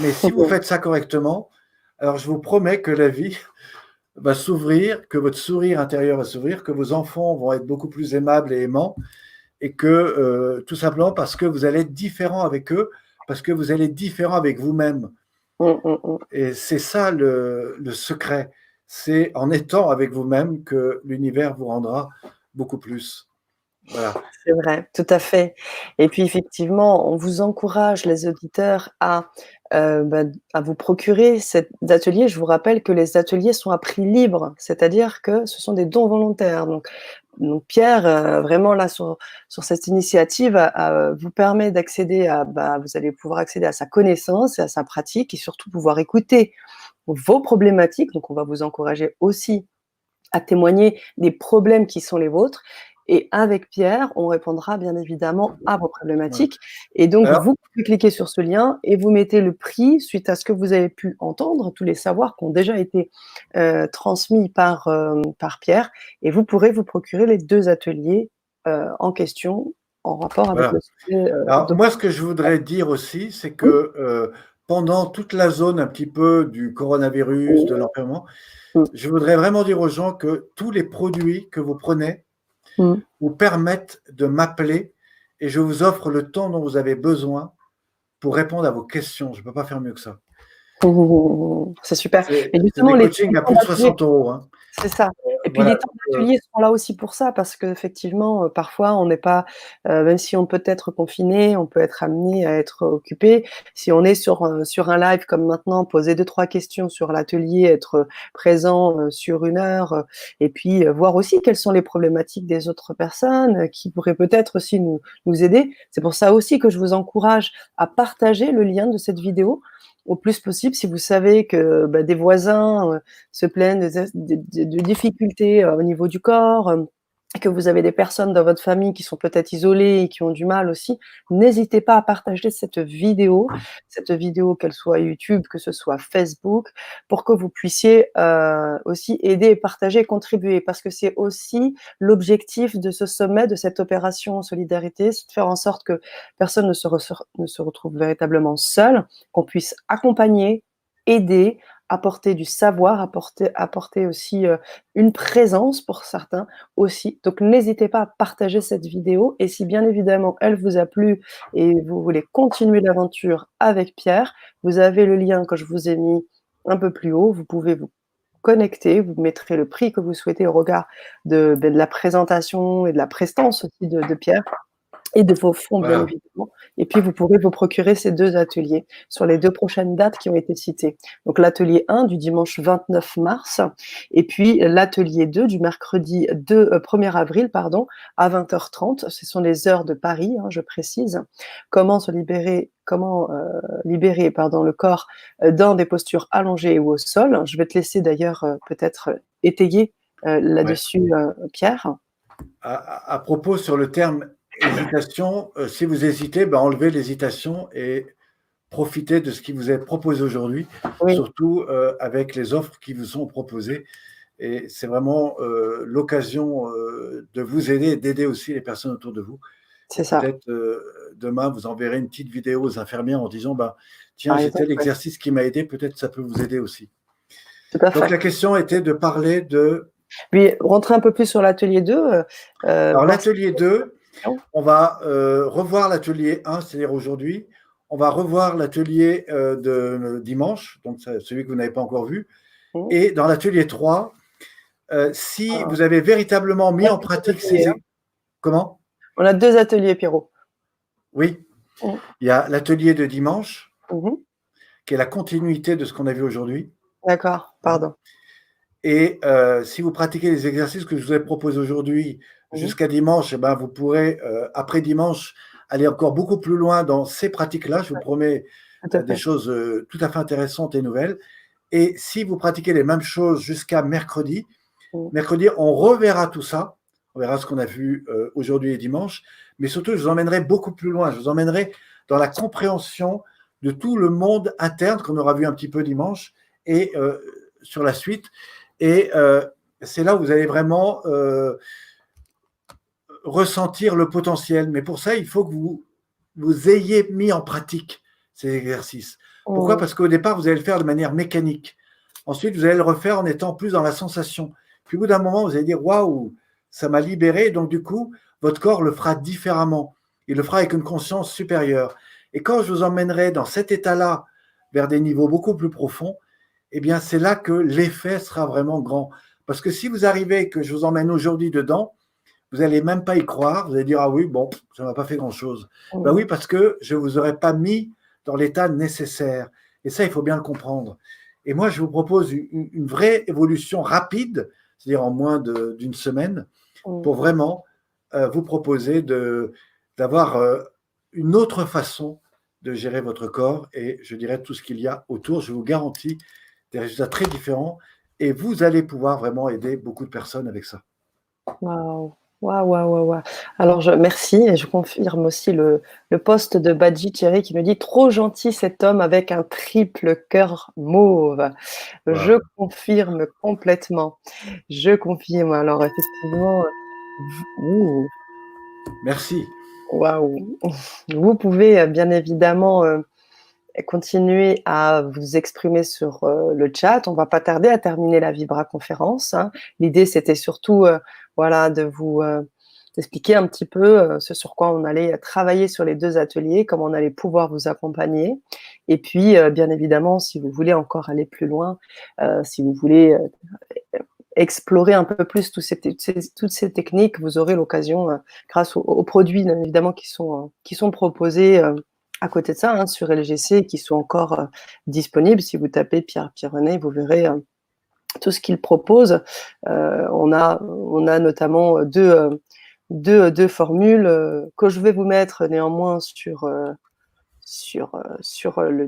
Mais si vous faites ça correctement, alors je vous promets que la vie va s'ouvrir, que votre sourire intérieur va s'ouvrir, que vos enfants vont être beaucoup plus aimables et aimants, et que tout simplement parce que vous allez être différent avec eux, parce que vous allez être différent avec vous-même. Et c'est ça le secret. C'est en étant avec vous-même que l'univers vous rendra beaucoup plus. Voilà. C'est vrai, tout à fait. Et puis effectivement, on vous encourage, les auditeurs, à vous procurer cet atelier. Je vous rappelle que les ateliers sont à prix libre, c'est-à-dire que ce sont des dons volontaires. Donc Pierre, vraiment là sur cette initiative, vous permet d'accéder à, vous allez pouvoir accéder à sa connaissance et à sa pratique et surtout pouvoir écouter vos problématiques. Donc on va vous encourager aussi à témoigner des problèmes qui sont les vôtres. Et avec Pierre, on répondra bien évidemment à vos problématiques. Et donc, Alors, vous pouvez cliquer sur ce lien et vous mettez le prix suite à ce que vous avez pu entendre, tous les savoirs qui ont déjà été transmis par Pierre. Et vous pourrez vous procurer les 2 ateliers en question en rapport avec voilà. le sujet Alors, moi, ce que je voudrais dire aussi, c'est que pendant toute la zone un petit peu du coronavirus, de l'enfermement, je voudrais vraiment dire aux gens que tous les produits que vous prenez vous permettent de m'appeler et je vous offre le temps dont vous avez besoin pour répondre à vos questions. Je ne peux pas faire mieux que ça. C'est super. C'est Mais justement, des les coachings à temps plus de d'atelier, 60 euros. Hein. c'est ça. Et puis les Voilà. temps d'atelier sont là aussi pour ça, parce qu'effectivement, parfois on n'est pas, même si on peut être confiné, on peut être amené à être occupé. Si on est sur un live comme maintenant, poser 2-3 questions sur l'atelier, être présent, sur 1 heure, et puis, voir aussi quelles sont les problématiques des autres personnes, qui pourraient peut-être aussi nous aider. C'est pour ça aussi que je vous encourage à partager le lien de cette vidéo au plus possible. Si vous savez que, des voisins, se plaignent de difficultés au niveau du corps, que vous avez des personnes dans votre famille qui sont peut-être isolées et qui ont du mal aussi, n'hésitez pas à partager cette vidéo, qu'elle soit YouTube, que ce soit Facebook, pour que vous puissiez aussi aider et partager et contribuer. Parce que c'est aussi l'objectif de ce sommet, de cette opération Solidarité, c'est de faire en sorte que personne ne se retrouve véritablement seul, qu'on puisse accompagner, aider, apporter du savoir, apporter aussi une présence pour certains aussi. Donc n'hésitez pas à partager cette vidéo et si bien évidemment elle vous a plu et vous voulez continuer l'aventure avec Pierre, vous avez le lien que je vous ai mis un peu plus haut, vous pouvez vous connecter, vous mettrez le prix que vous souhaitez au regard de la présentation et de la prestance aussi de Pierre et de vos fonds, bien Voilà. évidemment. Et puis, vous pourrez vous procurer ces 2 ateliers sur les 2 prochaines dates qui ont été citées. Donc, l'atelier 1 du dimanche 29 mars et puis l'atelier 2 du mercredi 1er avril, pardon, à 20h30. Ce sont les heures de Paris, hein, je précise. Comment libérer, le corps dans des postures allongées ou au sol. Je vais te laisser d'ailleurs peut-être étayer Ouais. là-dessus, Pierre. À propos sur le terme hésitation, si vous hésitez, enlevez l'hésitation et profitez de ce qui vous est proposé aujourd'hui, Oui, surtout avec les offres qui vous sont proposées. Et c'est vraiment l'occasion de vous aider et d'aider aussi les personnes autour de vous. Et c'est ça. peut-être demain, vous enverrez une petite vidéo aux infirmières en disant tiens, Par j'ai exemple, tel ouais, exercice qui m'a aidé, peut-être ça peut vous aider aussi. tout à Donc fait. la question était de parler de. Puis rentrer un peu plus sur l'atelier 2, Alors voir si l'atelier 2, vous on va revoir l'atelier 1, c'est-à-dire aujourd'hui. On va revoir l'atelier de dimanche, donc celui que vous n'avez pas encore vu. mmh, Et dans l'atelier 3, si ah, vous avez véritablement on mis a en 2 pratique ateliers, hein. Comment? On a 2 ateliers, Pierrot. Oui, Mmh. il y a l'atelier de dimanche, Mmh mh. qui est la continuité de ce qu'on a vu aujourd'hui. D'accord, Hein. pardon. Et si vous pratiquez les exercices que je vous ai proposés aujourd'hui Mmh mh. jusqu'à dimanche, vous pourrez, après dimanche, aller encore beaucoup plus loin dans ces pratiques-là. Je vous Ouais, promets tout à des fait. choses tout à fait intéressantes et nouvelles. Et si vous pratiquez les mêmes choses jusqu'à mercredi, Mmh. mercredi, on reverra tout ça. On verra ce qu'on a vu aujourd'hui et dimanche. Mais surtout, je vous emmènerai beaucoup plus loin. Je vous emmènerai dans la compréhension de tout le monde interne qu'on aura vu un petit peu dimanche et sur la suite. Et c'est là où vous allez vraiment ressentir le potentiel. Mais pour ça, il faut que vous ayez mis en pratique ces exercices. Pourquoi? Mmh. Parce qu'au départ, vous allez le faire de manière mécanique. Ensuite, vous allez le refaire en étant plus dans la sensation. Puis au bout d'un moment, vous allez dire waouh, ça m'a libéré. Donc du coup, votre corps le fera différemment. Il le fera avec une conscience supérieure. Et quand je vous emmènerai dans cet état-là, vers des niveaux beaucoup plus profonds, eh bien, c'est là que l'effet sera vraiment grand. Parce que si vous arrivez, que je vous emmène aujourd'hui dedans, vous n'allez même pas y croire. Vous allez dire, ah oui, bon, ça ne m'a pas fait grand-chose. Ben oui, parce que je ne vous aurais pas mis dans l'état nécessaire. Et ça, il faut bien le comprendre. Et moi, je vous propose une vraie évolution rapide, c'est-à-dire en moins d'une semaine, pour vraiment vous proposer d'avoir une autre façon de gérer votre corps et je dirais tout ce qu'il y a autour. Je vous garantis des résultats très différents et vous allez pouvoir vraiment aider beaucoup de personnes avec ça. Waouh! Waouh, waouh, waouh, waouh. Alors merci et je confirme aussi le post de Badji Thierry qui me dit: «Trop gentil cet homme avec un triple cœur mauve». Je Voilà. confirme complètement. Je confirme. Alors effectivement, v ouh, Merci. waouh! Vous pouvez, bien évidemment, continuer à vous exprimer sur, le chat. On va pas tarder à terminer la Vibra conférence, hein. L'idée, c'était surtout, voilà, de vous, d'expliquer un petit peu, ce sur quoi on allait travailler sur les 2 ateliers, comment on allait pouvoir vous accompagner et puis, bien évidemment, si vous voulez encore aller plus loin, si vous voulez, explorer un peu plus toutes ces techniques, vous aurez l'occasion, grâce aux produits, bien évidemment, qui sont proposés, à côté de ça, hein, sur LGC, qui sont encore disponibles. Si vous tapez Pierre Pironnet, vous verrez tout ce qu'il propose. On a notamment deux formules que je vais vous mettre néanmoins sur le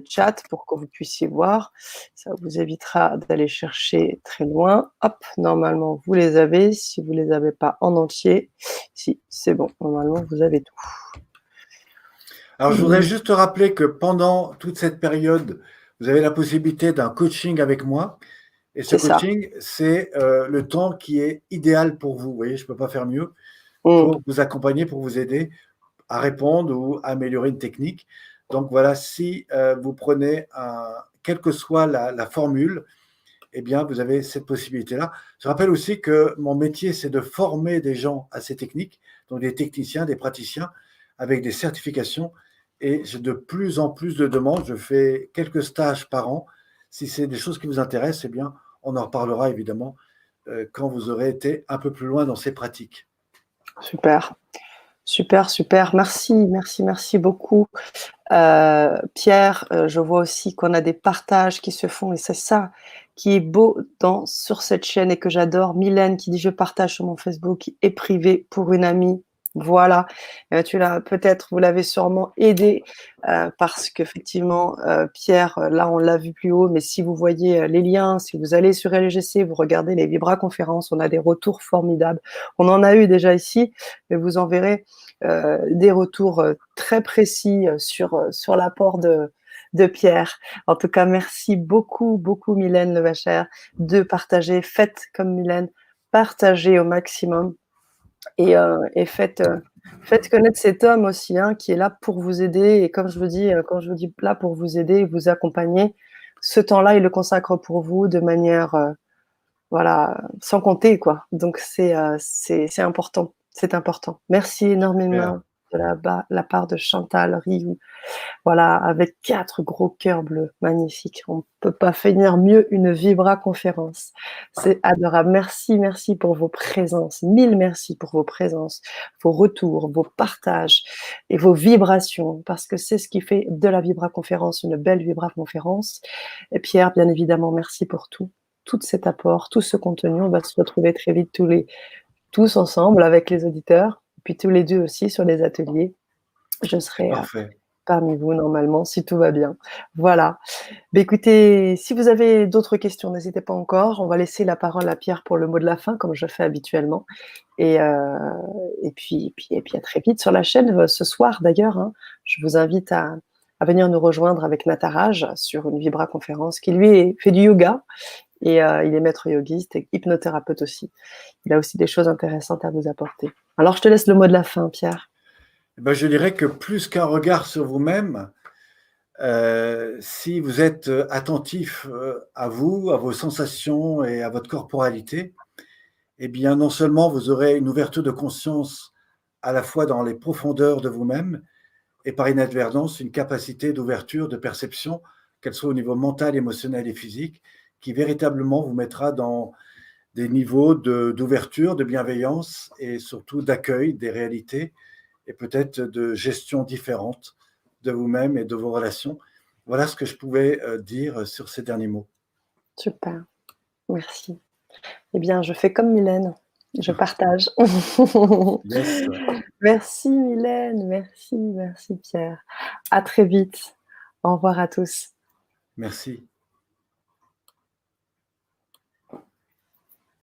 chat pour que vous puissiez voir. Ça vous évitera d'aller chercher très loin. Hop, normalement, vous les avez. Si vous ne les avez pas en entier, si, c'est bon. Normalement, vous avez tout. Alors, je voudrais juste te rappeler que pendant toute cette période, vous avez la possibilité d'un coaching avec moi. Et ce C'est ça. coaching, c'est le temps qui est idéal pour vous. Vous voyez, je ne peux pas faire mieux Mmh. pour vous accompagner, pour vous aider à répondre ou à améliorer une technique. Donc voilà, si vous prenez quelle que soit la formule, eh bien, vous avez cette possibilité-là. Je rappelle aussi que mon métier, c'est de former des gens à ces techniques, donc des techniciens, des praticiens, avec des certifications. Et j'ai de plus en plus de demandes. Je fais quelques stages par an. Si c'est des choses qui vous intéressent, eh bien, on en reparlera évidemment quand vous aurez été un peu plus loin dans ces pratiques. Super. Super, super. Merci, merci, merci beaucoup. Pierre, je vois aussi qu'on a des partages qui se font et c'est ça qui est beau sur cette chaîne et que j'adore. Mylène qui dit: «Je partage sur mon Facebook et privé pour une amie». Voilà, tu l'as peut-être vous l'avez sûrement aidé, parce qu'effectivement, Pierre, là, on l'a vu plus haut, mais si vous voyez, les liens, si vous allez sur LGC, vous regardez les Vibra conférences, on a des retours formidables. On en a eu déjà ici, mais vous en verrez, des retours, très précis, sur l'apport de Pierre. En tout cas, merci beaucoup, beaucoup Mylène Levachère de partager. Faites comme Mylène, partagez au maximum et faites connaître cet homme aussi, hein, qui est là pour vous aider et comme je vous dis, quand je vous dis là pour vous aider et vous accompagner, ce temps-là, il le consacre pour vous de manière, voilà, sans compter quoi. Donc c'est important, c'est important. Merci énormément Super. de la part de Chantal Rioux. Voilà, avec 4 gros cœurs bleus, magnifiques. On ne peut pas finir mieux une Vibra conférence. C'est adorable. Merci, merci pour vos présences. Mille merci pour vos présences, vos retours, vos partages et vos vibrations, parce que c'est ce qui fait de la Vibra conférence une belle Vibra conférence. Et Pierre, bien évidemment, merci pour tout cet apport, tout ce contenu. On va se retrouver très vite tous ensemble avec les auditeurs, puis tous les deux aussi sur les ateliers. Je serai Parfait. parmi vous normalement, si tout va bien. Voilà. Beh, écoutez, si vous avez d'autres questions, n'hésitez pas encore. On va laisser la parole à Pierre pour le mot de la fin, comme je fais habituellement. Et, heu, et puis à très vite sur la chaîne, ce soir d'ailleurs, hein. Je vous invite à venir nous rejoindre avec Nataraj sur une Vibra conférence qui lui fait du yoga et il est maître yogiste et hypnothérapeute aussi. Il a aussi des choses intéressantes à vous apporter. Alors je te laisse le mot de la fin, Pierre. Eh ben, je dirais que plus qu'un regard sur vous-même, Si vous êtes attentif à vous, à vos sensations et à votre corporalité, eh bien, non seulement vous aurez une ouverture de conscience à la fois dans les profondeurs de vous-même et par inadvertance une capacité d'ouverture, de perception, qu'elle soit au niveau mental, émotionnel et physique, qui véritablement vous mettra dans des niveaux d'ouverture, de bienveillance et surtout d'accueil des réalités et peut-être de gestion différente de vous-même et de vos relations. Voilà ce que je pouvais dire sur ces derniers mots. Super, merci. Eh bien, je fais comme Mylène, je partage. Yes, Merci Mylène, merci, merci Pierre. À très vite. Au revoir à tous. merci.